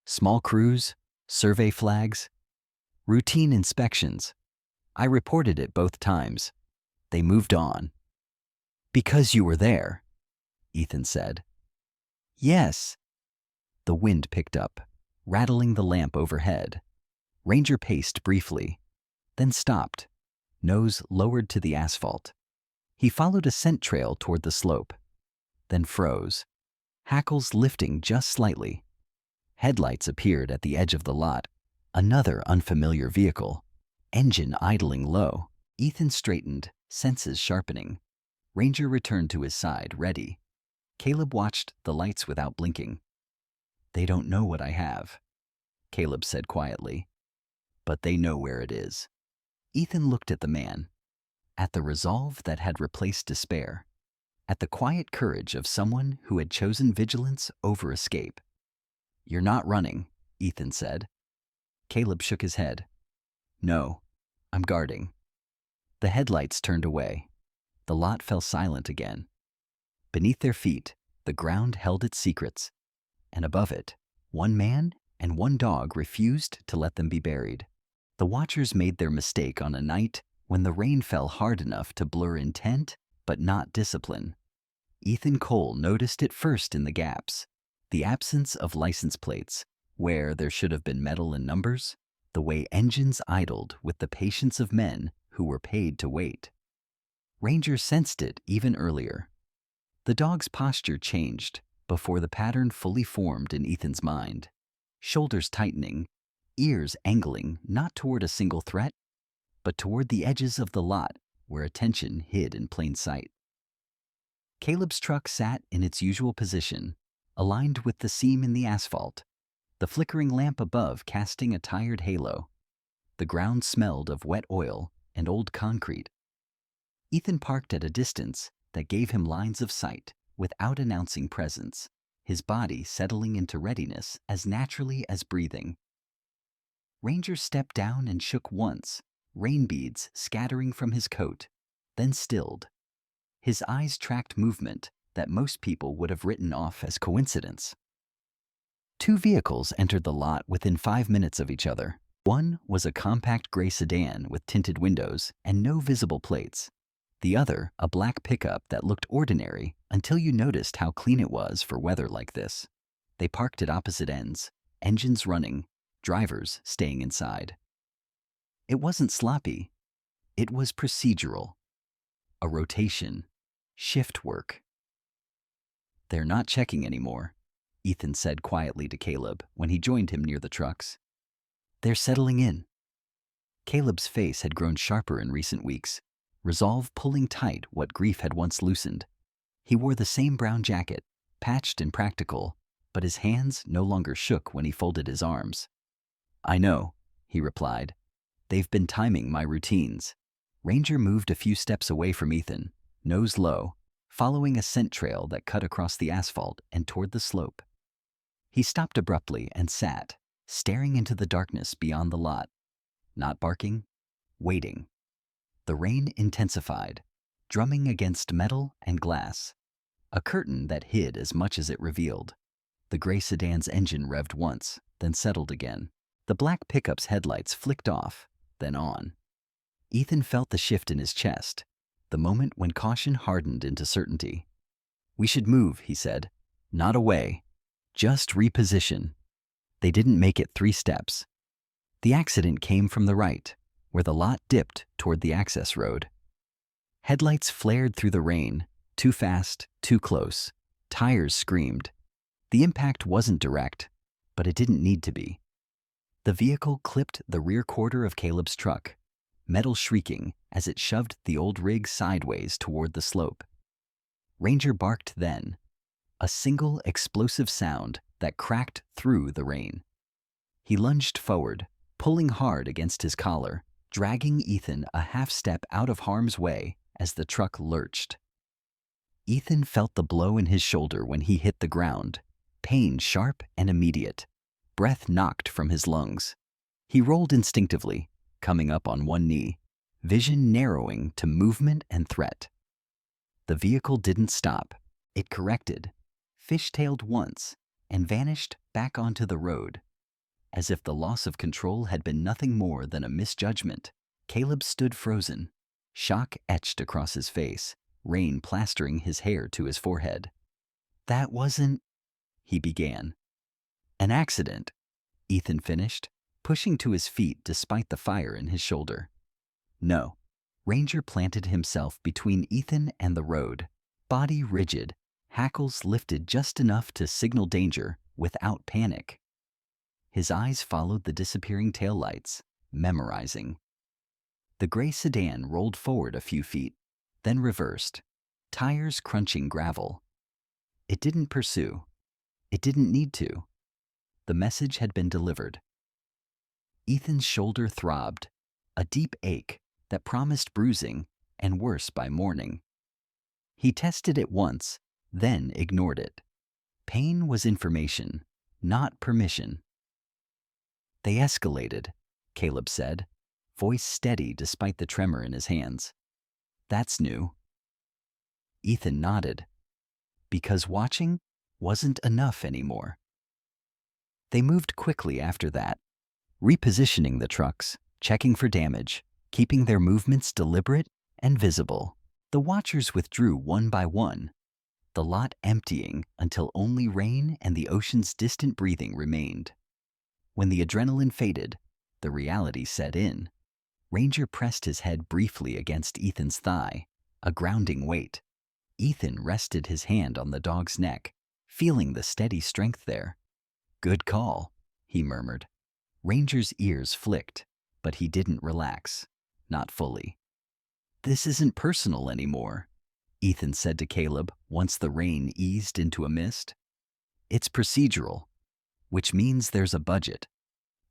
Small crews, survey flags, routine inspections. I reported it both times. They moved on. Because you were there, Ethan said. Yes. The wind picked up, rattling the lamp overhead. Ranger paced briefly, then stopped, nose lowered to the asphalt. He followed a scent trail toward the slope, then froze, hackles lifting just slightly. Headlights appeared at the edge of the lot, another unfamiliar vehicle, engine idling low. Ethan straightened, senses sharpening. Ranger returned to his side, ready. Caleb watched the lights without blinking. They don't know what I have, Caleb said quietly, but they know where it is. Ethan looked at the man, at the resolve that had replaced despair, at the quiet courage of someone who had chosen vigilance over escape. You're not running, Ethan said. Caleb shook his head. No, I'm guarding. The headlights turned away. The lot fell silent again. Beneath their feet, the ground held its secrets, and above it, one man and one dog refused to let them be buried. The watchers made their mistake on a night when the rain fell hard enough to blur intent but not discipline. Ethan Cole noticed it first in the gaps, the absence of license plates, where there should have been metal and numbers, the way engines idled with the patience of men who were paid to wait. Ranger sensed it even earlier. The dog's posture changed before the pattern fully formed in Ethan's mind. Shoulders tightening, ears angling not toward a single threat, but toward the edges of the lot where attention hid in plain sight. Caleb's truck sat in its usual position, aligned with the seam in the asphalt, the flickering lamp above casting a tired halo. The ground smelled of wet oil and old concrete. Ethan parked at a distance that gave him lines of sight without announcing presence, his body settling into readiness as naturally as breathing. Ranger stepped down and shook once, rain beads scattering from his coat, then stilled. His eyes tracked movement that most people would have written off as coincidence. Two vehicles entered the lot within 5 minutes of each other. One was a compact gray sedan with tinted windows and no visible plates. The other, a black pickup that looked ordinary until you noticed how clean it was for weather like this. They parked at opposite ends, engines running, drivers staying inside. It wasn't sloppy. It was procedural. A rotation. Shift work. "They're not checking anymore," Ethan said quietly to Caleb when he joined him near the trucks. "They're settling in." Caleb's face had grown sharper in recent weeks, resolve pulling tight what grief had once loosened. He wore the same brown jacket, patched and practical, but his hands no longer shook when he folded his arms. "I know," he replied. "They've been timing my routines." Ranger moved a few steps away from Ethan, nose low, following a scent trail that cut across the asphalt and toward the slope. He stopped abruptly and sat, staring into the darkness beyond the lot, not barking, waiting. The rain intensified, drumming against metal and glass, a curtain that hid as much as it revealed. The gray sedan's engine revved once, then settled again. The black pickup's headlights flicked off, then on. Ethan felt the shift in his chest, the moment when caution hardened into certainty. "We should move," he said. "Not away. Just reposition." They didn't make it 3 steps. The accident came from the right, where the lot dipped toward the access road. Headlights flared through the rain, too fast, too close. Tires screamed. The impact wasn't direct, but it didn't need to be. The vehicle clipped the rear quarter of Caleb's truck, metal shrieking as it shoved the old rig sideways toward the slope. Ranger barked then, a single explosive sound that cracked through the rain. He lunged forward, pulling hard against his collar, dragging Ethan a half step out of harm's way as the truck lurched. Ethan felt the blow in his shoulder when he hit the ground, pain sharp and immediate, breath knocked from his lungs. He rolled instinctively, coming up on one knee, vision narrowing to movement and threat. The vehicle didn't stop. It corrected, fishtailed once, and vanished back onto the road. As if the loss of control had been nothing more than a misjudgment, Caleb stood frozen, shock etched across his face, rain plastering his hair to his forehead. "That wasn't," he began. "An accident," Ethan finished, pushing to his feet despite the fire in his shoulder. "No." Ranger planted himself between Ethan and the road, body rigid, hackles lifted just enough to signal danger without panic. His eyes followed the disappearing taillights, memorizing. The gray sedan rolled forward a few feet, then reversed, tires crunching gravel. It didn't pursue. It didn't need to. The message had been delivered. Ethan's shoulder throbbed, a deep ache that promised bruising and worse by morning. He tested it once, then ignored it. Pain was information, not permission. "They escalated," Caleb said, voice steady despite the tremor in his hands. "That's new." Ethan nodded, because watching wasn't enough anymore. They moved quickly after that, repositioning the trucks, checking for damage, keeping their movements deliberate and visible. The watchers withdrew one by one, the lot emptying until only rain and the ocean's distant breathing remained. When the adrenaline faded, the reality set in. Ranger pressed his head briefly against Ethan's thigh, a grounding weight. Ethan rested his hand on the dog's neck, feeling the steady strength there. "Good call," he murmured. Ranger's ears flicked, but he didn't relax. Not fully. "This isn't personal anymore," Ethan said to Caleb once the rain eased into a mist. "It's procedural, which means there's a budget."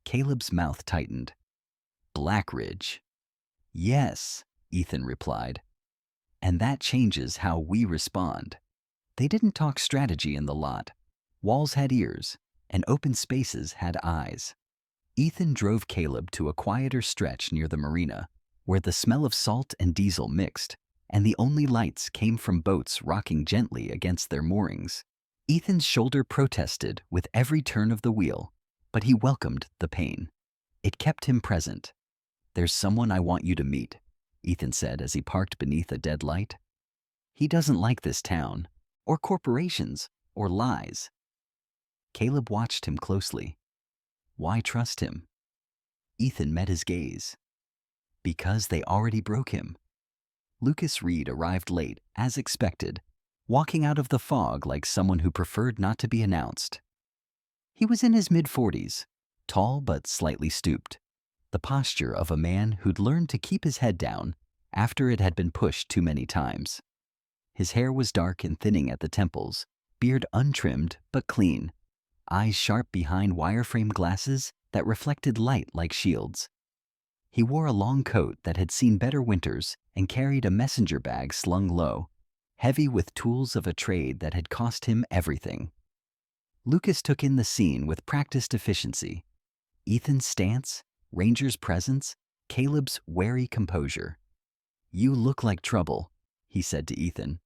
Caleb's mouth tightened. "Blackridge." "Yes," Ethan replied. "And that changes how we respond." They didn't talk strategy in the lot. Walls had ears, and open spaces had eyes. Ethan drove Caleb to a quieter stretch near the marina, where the smell of salt and diesel mixed, and the only lights came from boats rocking gently against their moorings. Ethan's shoulder protested with every turn of the wheel, but he welcomed the pain. It kept him present. "There's someone I want you to meet," Ethan said as he parked beneath a dead light. "He doesn't like this town, or corporations, or lies." Caleb watched him closely. Why trust him? Ethan met his gaze. Because they already broke him. Lucas Reed arrived late, as expected, walking out of the fog like someone who preferred not to be announced. He was in his mid-40s, tall but slightly stooped, the posture of a man who'd learned to keep his head down after it had been pushed too many times. His hair was dark and thinning at the temples, beard untrimmed but clean, eyes sharp behind wireframe glasses that reflected light like shields. He wore a long coat that had seen better winters and carried a messenger bag slung low, heavy with tools of a trade that had cost him everything. Lucas took in the scene with practiced efficiency. Ethan's stance, Ranger's presence, Caleb's wary composure. "You look like trouble," he said to Ethan.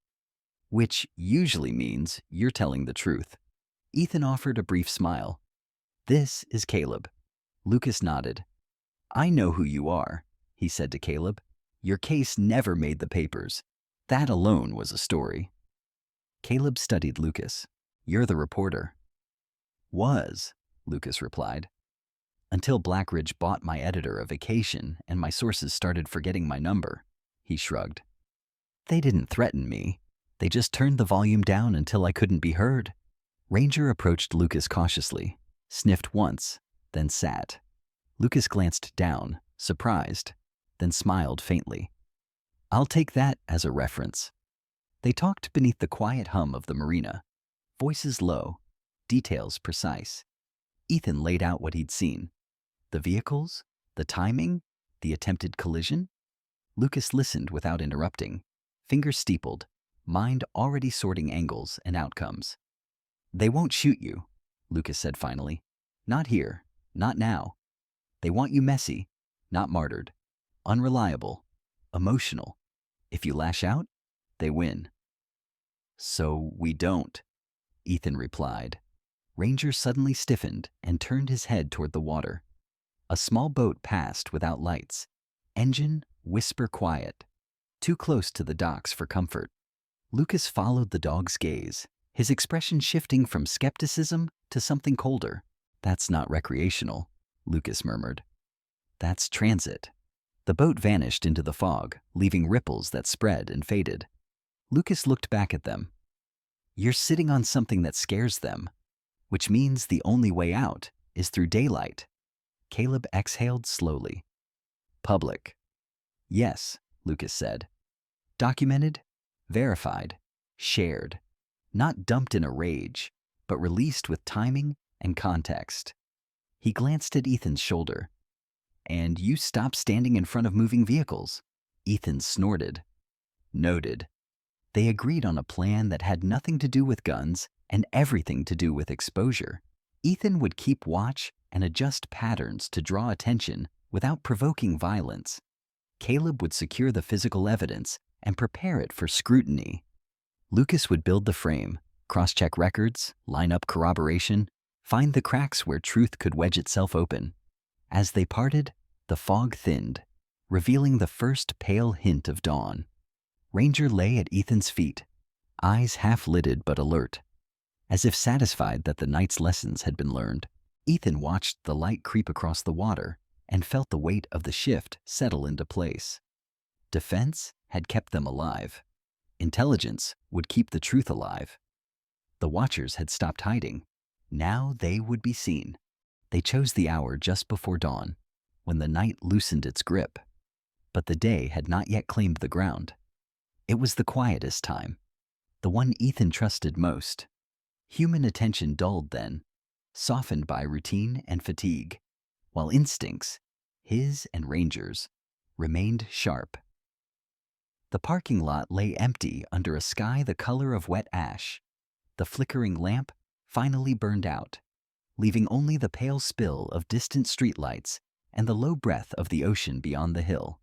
"Which usually means you're telling the truth." Ethan offered a brief smile. "This is Caleb." Lucas nodded. "I know who you are," he said to Caleb. "Your case never made the papers. That alone was a story." Caleb studied Lucas. "You're the reporter." "Was," Lucas replied. "Until Blackridge bought my editor a vacation and my sources started forgetting my number," he shrugged. "They didn't threaten me. They just turned the volume down until I couldn't be heard." Ranger approached Lucas cautiously, sniffed once, then sat. Lucas glanced down, surprised, then smiled faintly. "I'll take that as a reference." They talked beneath the quiet hum of the marina, voices low, details precise. Ethan laid out what he'd seen. The vehicles, the timing, the attempted collision. Lucas listened without interrupting, fingers steepled, mind already sorting angles and outcomes. "They won't shoot you," Lucas said finally. "Not here, not now. They want you messy, not martyred, unreliable, emotional. If you lash out, they win." "So we don't," Ethan replied. Ranger suddenly stiffened and turned his head toward the water. A small boat passed without lights, engine whisper quiet, too close to the docks for comfort. Lucas followed the dog's gaze, his expression shifting from skepticism to something colder. "That's not recreational," Lucas murmured. "That's transit." The boat vanished into the fog, leaving ripples that spread and faded. Lucas looked back at them. "You're sitting on something that scares them, which means the only way out is through daylight." Caleb exhaled slowly. "Public." "Yes," Lucas said. "Documented, verified, shared. Not dumped in a rage, but released with timing and context." He glanced at Ethan's shoulder. "And you stopped standing in front of moving vehicles." Ethan snorted. "Noted." They agreed on a plan that had nothing to do with guns and everything to do with exposure. Ethan would keep watch and adjust patterns to draw attention without provoking violence. Caleb would secure the physical evidence and prepare it for scrutiny. Lucas would build the frame, cross-check records, line up corroboration, find the cracks where truth could wedge itself open. As they parted, the fog thinned, revealing the first pale hint of dawn. Ranger lay at Ethan's feet, eyes half-lidded but alert. As if satisfied that the night's lessons had been learned, Ethan watched the light creep across the water and felt the weight of the shift settle into place. Defense had kept them alive. Intelligence would keep the truth alive. The watchers had stopped hiding. Now they would be seen. They chose the hour just before dawn, when the night loosened its grip. But the day had not yet claimed the ground. It was the quietest time, the one Ethan trusted most. Human attention dulled then, softened by routine and fatigue, while instincts, his and Ranger's, remained sharp. The parking lot lay empty under a sky the color of wet ash. The flickering lamp finally burned out, leaving only the pale spill of distant streetlights and the low breath of the ocean beyond the hill.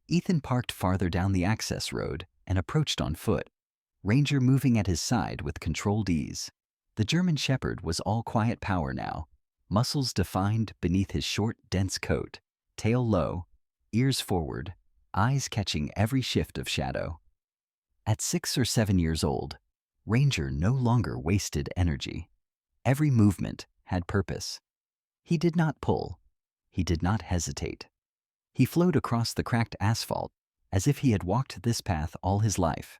Ethan parked farther down the access road and approached on foot, Ranger moving at his side with controlled ease. The German Shepherd was all quiet power now, muscles defined beneath his short, dense coat, tail low, ears forward, eyes catching every shift of shadow. At 6 or 7 years old, Ranger no longer wasted energy. Every movement had purpose. He did not pull. He did not hesitate. He flowed across the cracked asphalt as if he had walked this path all his life.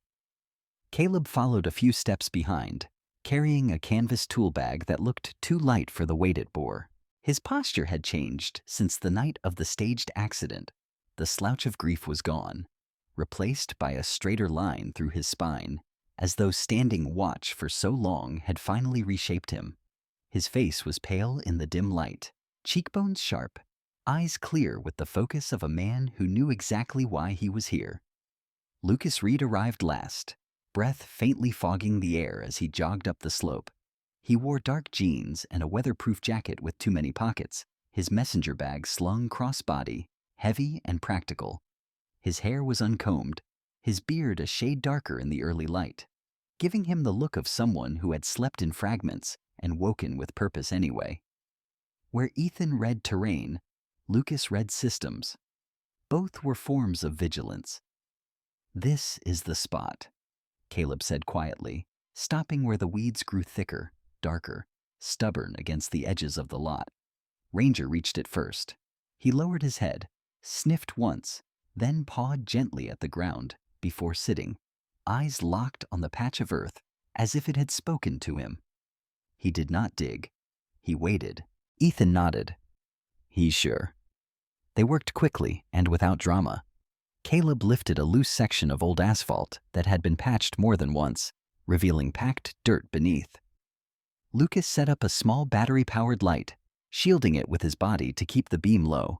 Caleb followed a few steps behind, carrying a canvas tool bag that looked too light for the weight it bore. His posture had changed since the night of the staged accident. The slouch of grief was gone, replaced by a straighter line through his spine, as though standing watch for so long had finally reshaped him. His face was pale in the dim light, cheekbones sharp, eyes clear with the focus of a man who knew exactly why he was here. Lucas Reed arrived last, breath faintly fogging the air as he jogged up the slope. He wore dark jeans and a weatherproof jacket with too many pockets, his messenger bag slung cross-body, heavy and practical. His hair was uncombed, his beard a shade darker in the early light, giving him the look of someone who had slept in fragments and woken with purpose anyway. Where Ethan read terrain, Lucas read systems. Both were forms of vigilance. "This is the spot," Caleb said quietly, stopping where the weeds grew thicker, darker, stubborn against the edges of the lot. Ranger reached it first. He lowered his head, sniffed once, then pawed gently at the ground before sitting, eyes locked on the patch of earth as if it had spoken to him. He did not dig. He waited. Ethan nodded. "He's sure." They worked quickly and without drama. Caleb lifted a loose section of old asphalt that had been patched more than once, revealing packed dirt beneath. Lucas set up a small battery-powered light, shielding it with his body to keep the beam low.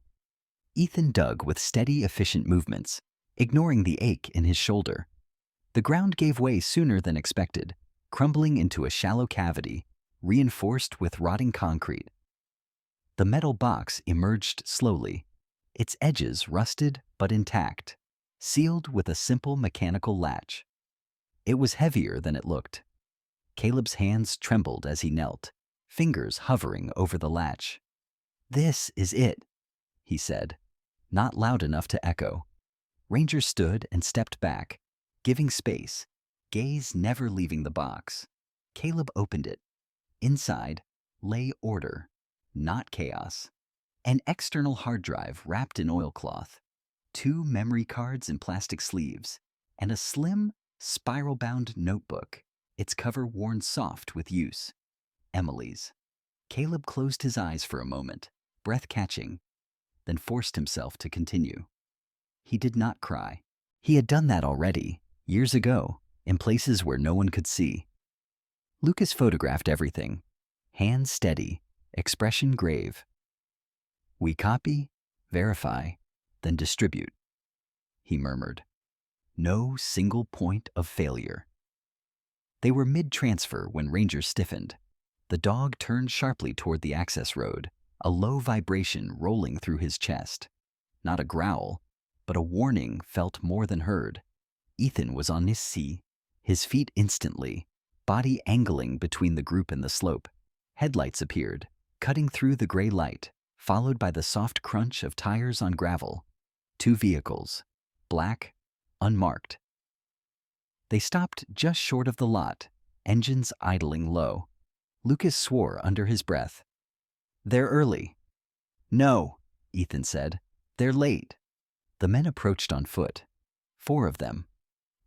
Ethan dug with steady, efficient movements, ignoring the ache in his shoulder. The ground gave way sooner than expected, crumbling into a shallow cavity, reinforced with rotting concrete. The metal box emerged slowly, its edges rusted but intact, sealed with a simple mechanical latch. It was heavier than it looked. Caleb's hands trembled as he knelt, fingers hovering over the latch. "This is it," he said, not loud enough to echo. Ranger stood and stepped back, giving space, gaze never leaving the box. Caleb opened it. Inside lay order, not chaos. An external hard drive wrapped in oilcloth, 2 memory cards in plastic sleeves, and a slim, spiral-bound notebook, its cover worn soft with use. Emily's. Caleb closed his eyes for a moment, breath catching, then forced himself to continue. He did not cry. He had done that already, years ago, in places where no one could see. Lucas photographed everything, hands steady, expression grave. "We copy, verify, then distribute," he murmured. "No single point of failure." They were mid-transfer when Ranger stiffened. The dog turned sharply toward the access road, a low vibration rolling through his chest. Not a growl, but a warning felt more than heard. Ethan was on his seat, his feet instantly, body angling between the group and the slope. Headlights appeared, cutting through the gray light, followed by the soft crunch of tires on gravel. 2 vehicles, black, unmarked. They stopped just short of the lot, engines idling low. Lucas swore under his breath. "They're early." "No," Ethan said. "They're late." The men approached on foot. 4 of them.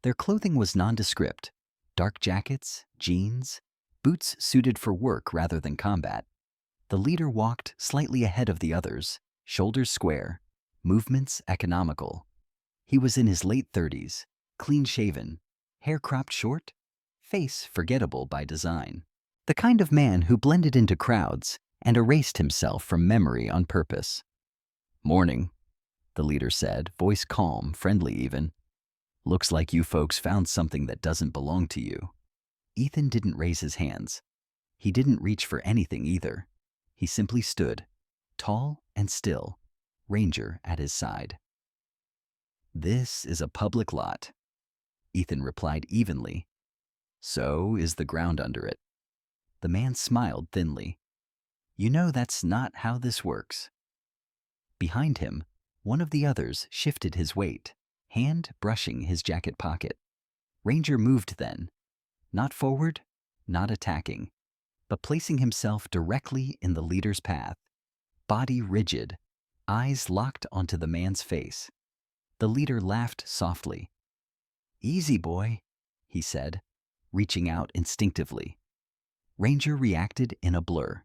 Their clothing was nondescript: dark jackets, jeans, boots suited for work rather than combat. The leader walked slightly ahead of the others, shoulders square, movements economical. He was in his late 30s, clean-shaven, hair cropped short, face forgettable by design. The kind of man who blended into crowds and erased himself from memory on purpose. "Morning," the leader said, voice calm, friendly even. "Looks like you folks found something that doesn't belong to you." Ethan didn't raise his hands. He didn't reach for anything either. He simply stood, tall and still, Ranger at his side. "This is a public lot," Ethan replied evenly. "So is the ground under it." The man smiled thinly. "You know that's not how this works." Behind him, one of the others shifted his weight, hand brushing his jacket pocket. Ranger moved then, not forward, not attacking, but placing himself directly in the leader's path, body rigid, eyes locked onto the man's face. The leader laughed softly. "Easy, boy," he said, reaching out instinctively. Ranger reacted in a blur.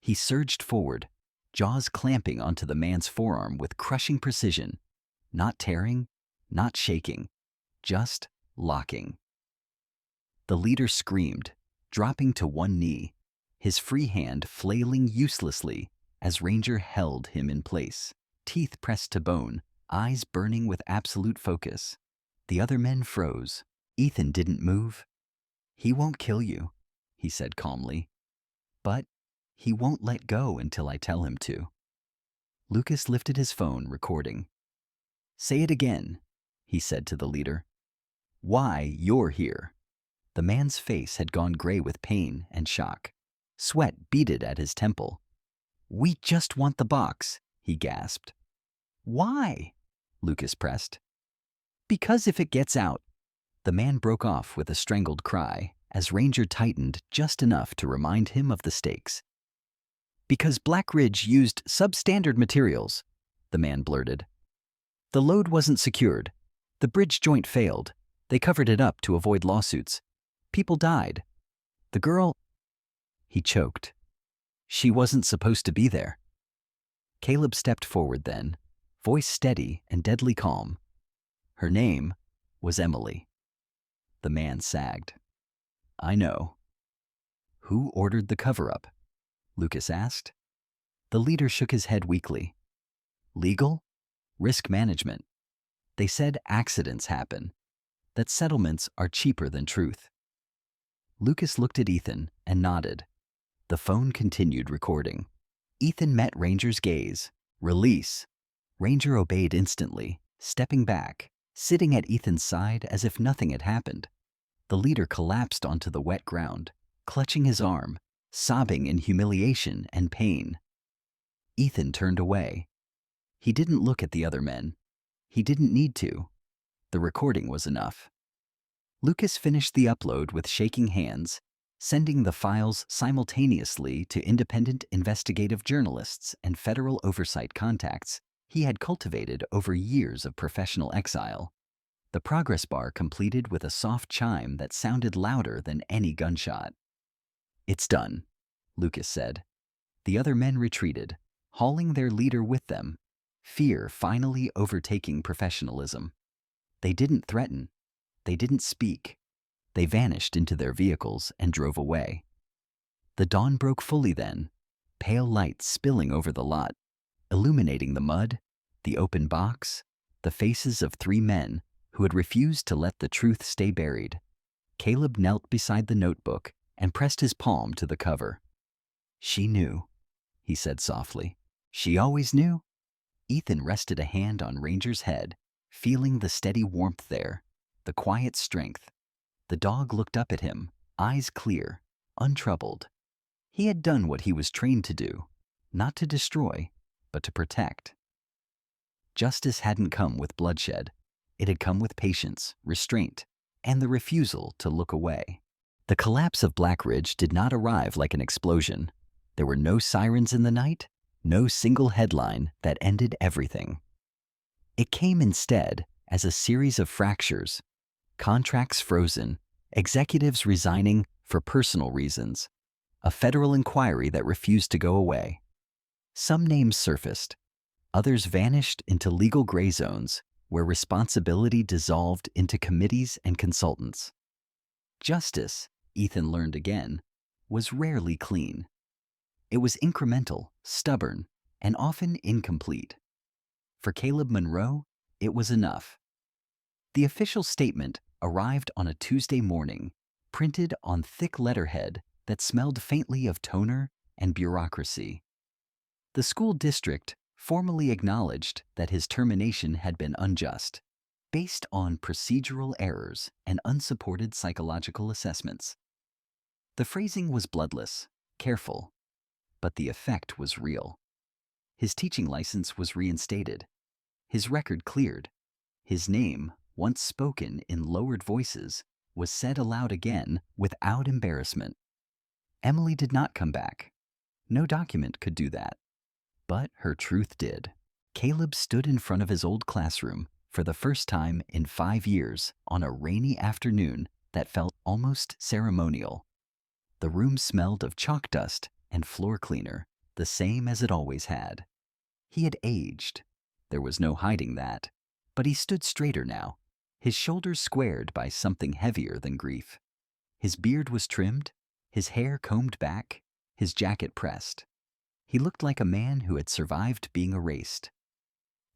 He surged forward, jaws clamping onto the man's forearm with crushing precision, not tearing, not shaking, just locking. The leader screamed, dropping to one knee, his free hand flailing uselessly as Ranger held him in place, teeth pressed to bone, eyes burning with absolute focus. The other men froze. Ethan didn't move. "He won't kill you," he said calmly. "But he won't let go until I tell him to." Lucas lifted his phone, recording. "Say it again," he said to the leader. "Why you're here." The man's face had gone gray with pain and shock. Sweat beaded at his temple. "We just want the box," he gasped. "Why?" Lucas pressed. "Because if it gets out." The man broke off with a strangled cry as Ranger tightened just enough to remind him of the stakes. "Because Black Ridge used substandard materials," the man blurted. "The load wasn't secured. The bridge joint failed. They covered it up to avoid lawsuits. People died. The girl—" He choked. "She wasn't supposed to be there." Caleb stepped forward then, voice steady and deadly calm. "Her name was Emily." The man sagged. "I know." "Who ordered the cover-up?" Lucas asked. The leader shook his head weakly. "Legal? Risk management. They said accidents happen, that settlements are cheaper than truth." Lucas looked at Ethan and nodded. The phone continued recording. Ethan met Ranger's gaze. "Release." Ranger obeyed instantly, stepping back, sitting at Ethan's side as if nothing had happened. The leader collapsed onto the wet ground, clutching his arm, sobbing in humiliation and pain. Ethan turned away. He didn't look at the other men. He didn't need to. The recording was enough. Lucas finished the upload with shaking hands, sending the files simultaneously to independent investigative journalists and federal oversight contacts he had cultivated over years of professional exile. The progress bar completed with a soft chime that sounded louder than any gunshot. "It's done," Lucas said. The other men retreated, hauling their leader with them, fear finally overtaking professionalism. They didn't threaten. They didn't speak. They vanished into their vehicles and drove away. The dawn broke fully then, pale light spilling over the lot, illuminating the mud, the open box, the faces of 3 men who had refused to let the truth stay buried. Caleb knelt beside the notebook and pressed his palm to the cover. "She knew," he said softly. "She always knew." Ethan rested a hand on Ranger's head, feeling the steady warmth there, the quiet strength. The dog looked up at him, eyes clear, untroubled. He had done what he was trained to do, not to destroy, but to protect. Justice hadn't come with bloodshed. It had come with patience, restraint, and the refusal to look away. The collapse of Black Ridge did not arrive like an explosion. There were no sirens in the night, no single headline that ended everything. It came instead as a series of fractures, Contracts frozen, executives resigning for personal reasons, a federal inquiry that refused to go away. Some names surfaced, others vanished into legal gray zones where responsibility dissolved into committees and consultants. Justice, Ethan learned again, was rarely clean. It was incremental, stubborn, and often incomplete. For Caleb Monroe, it was enough. The official statement arrived on a Tuesday morning, printed on thick letterhead that smelled faintly of toner and bureaucracy. The school district formally acknowledged that his termination had been unjust, based on procedural errors and unsupported psychological assessments. The phrasing was bloodless, careful, but the effect was real. His teaching license was reinstated, his record cleared, his name, once spoken in lowered voices, was said aloud again without embarrassment. Emily did not come back. No document could do that. But her truth did. Caleb stood in front of his old classroom for the first time in 5 years on a rainy afternoon that felt almost ceremonial. The room smelled of chalk dust and floor cleaner, the same as it always had. He had aged. There was no hiding that. But he stood straighter now, his shoulders squared by something heavier than grief. His beard was trimmed, his hair combed back, his jacket pressed. He looked like a man who had survived being erased.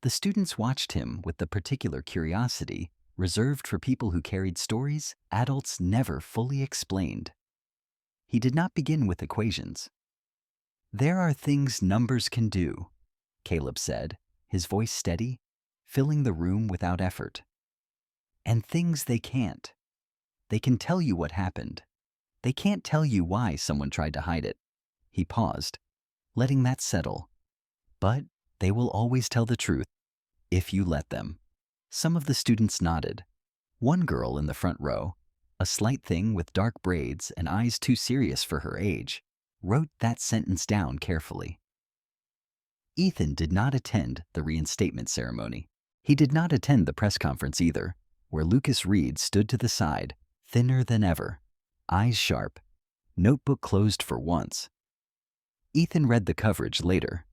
The students watched him with the particular curiosity reserved for people who carried stories adults never fully explained. He did not begin with equations. "There are things numbers can do," Caleb said, his voice steady, filling the room without effort. "And things they can't. They can tell you what happened. They can't tell you why someone tried to hide it." He paused, letting that settle. "But they will always tell the truth, if you let them." Some of the students nodded. One girl in the front row, a slight thing with dark braids and eyes too serious for her age, wrote that sentence down carefully. Ethan did not attend the reinstatement ceremony. He did not attend the press conference either, where Lucas Reed stood to the side, thinner than ever, eyes sharp, notebook closed for once. Ethan read the coverage later.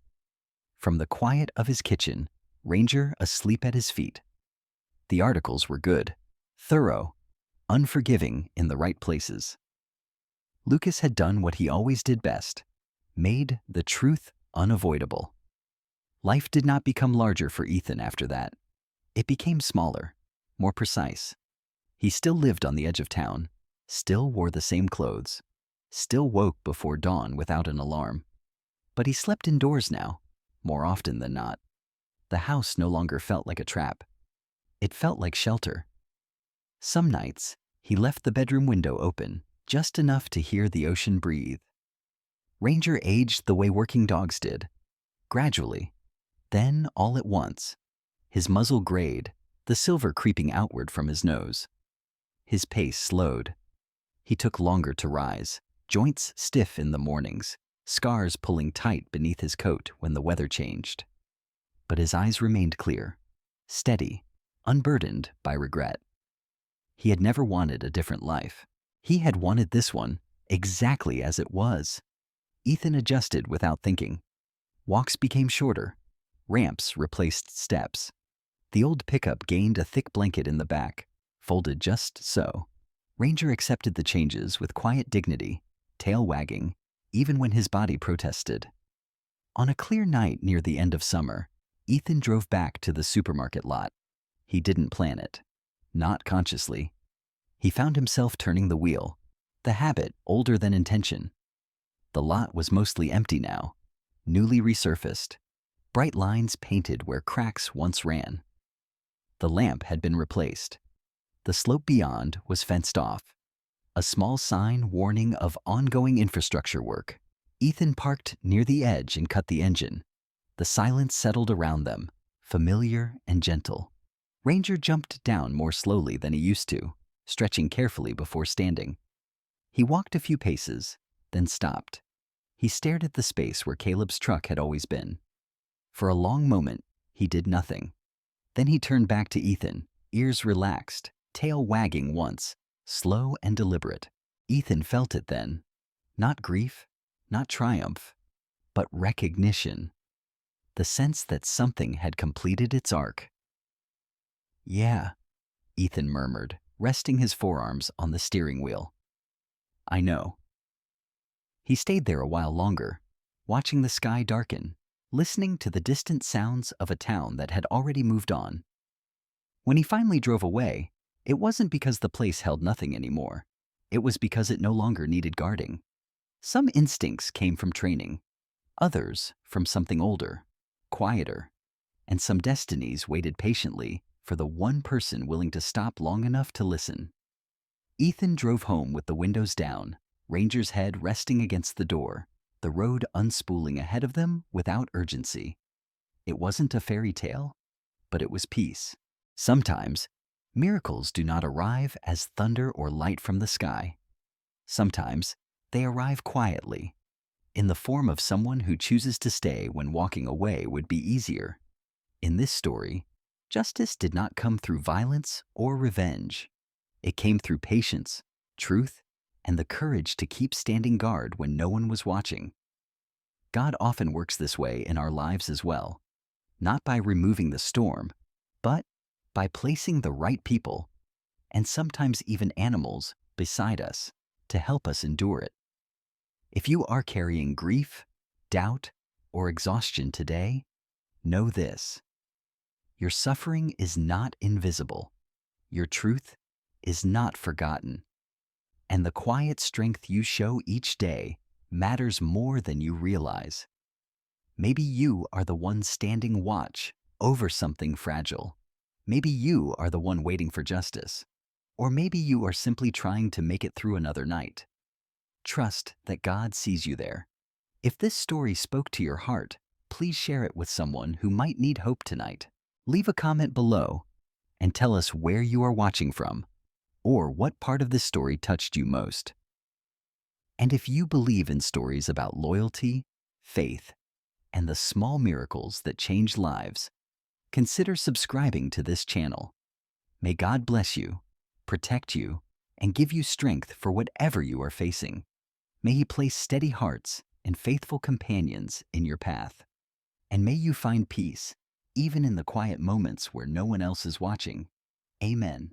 From the quiet of his kitchen, Ranger asleep at his feet. The articles were good, thorough, unforgiving in the right places. Lucas had done what he always did best, made the truth unavoidable. Life did not become larger for Ethan after that. It became smaller, more precise. He still lived on the edge of town, still wore the same clothes, still woke before dawn without an alarm. But he slept indoors now, more often than not. The house no longer felt like a trap. It felt like shelter. Some nights, he left the bedroom window open, just enough to hear the ocean breathe. Ranger aged the way working dogs did, gradually. Then, all at once, his muzzle grayed, the silver creeping outward from his nose. His pace slowed. He took longer to rise, joints stiff in the mornings, scars pulling tight beneath his coat when the weather changed. But his eyes remained clear, steady, unburdened by regret. He had never wanted a different life. He had wanted this one, exactly as it was. Ethan adjusted without thinking. Walks became shorter. Ramps replaced steps. The old pickup gained a thick blanket in the back, folded just so. Ranger accepted the changes with quiet dignity, tail wagging, even when his body protested. On a clear night near the end of summer, Ethan drove back to the supermarket lot. He didn't plan it, not consciously. He found himself turning the wheel, the habit older than intention. The lot was mostly empty now, newly resurfaced, bright lines painted where cracks once ran. The lamp had been replaced. The slope beyond was fenced off, a small sign warning of ongoing infrastructure work. Ethan parked near the edge and cut the engine. The silence settled around them, familiar and gentle. Ranger jumped down more slowly than he used to, stretching carefully before standing. He walked a few paces, then stopped. He stared at the space where Caleb's truck had always been. For a long moment, he did nothing. Then he turned back to Ethan, ears relaxed, tail wagging once, slow and deliberate. Ethan felt it then. Not grief, not triumph, but recognition. The sense that something had completed its arc. Yeah, Ethan murmured, resting his forearms on the steering wheel. I know. He stayed there a while longer, watching the sky darken, listening to the distant sounds of a town that had already moved on. When he finally drove away, it wasn't because the place held nothing anymore. It was because it no longer needed guarding. Some instincts came from training, others from something older, quieter, and some destinies waited patiently for the one person willing to stop long enough to listen. Ethan drove home with the windows down, Ranger's head resting against the door, the road unspooling ahead of them without urgency. It wasn't a fairy tale, but it was peace. Sometimes, miracles do not arrive as thunder or light from the sky. Sometimes, they arrive quietly, in the form of someone who chooses to stay when walking away would be easier. In this story, justice did not come through violence or revenge. It came through patience, truth, and the courage to keep standing guard when no one was watching. God often works this way in our lives as well, not by removing the storm, but by placing the right people, and sometimes even animals, beside us to help us endure it. If you are carrying grief, doubt, or exhaustion today, know this. Your suffering is not invisible. Your truth is not forgotten. And the quiet strength you show each day matters more than you realize. Maybe you are the one standing watch over something fragile. Maybe you are the one waiting for justice. Or maybe you are simply trying to make it through another night. Trust that God sees you there. If this story spoke to your heart, please share it with someone who might need hope tonight. Leave a comment below and tell us where you are watching from or what part of this story touched you most. And if you believe in stories about loyalty, faith, and the small miracles that change lives, consider subscribing to this channel. May God bless you, protect you, and give you strength for whatever you are facing. May He place steady hearts and faithful companions in your path. And may you find peace, even in the quiet moments where no one else is watching. Amen.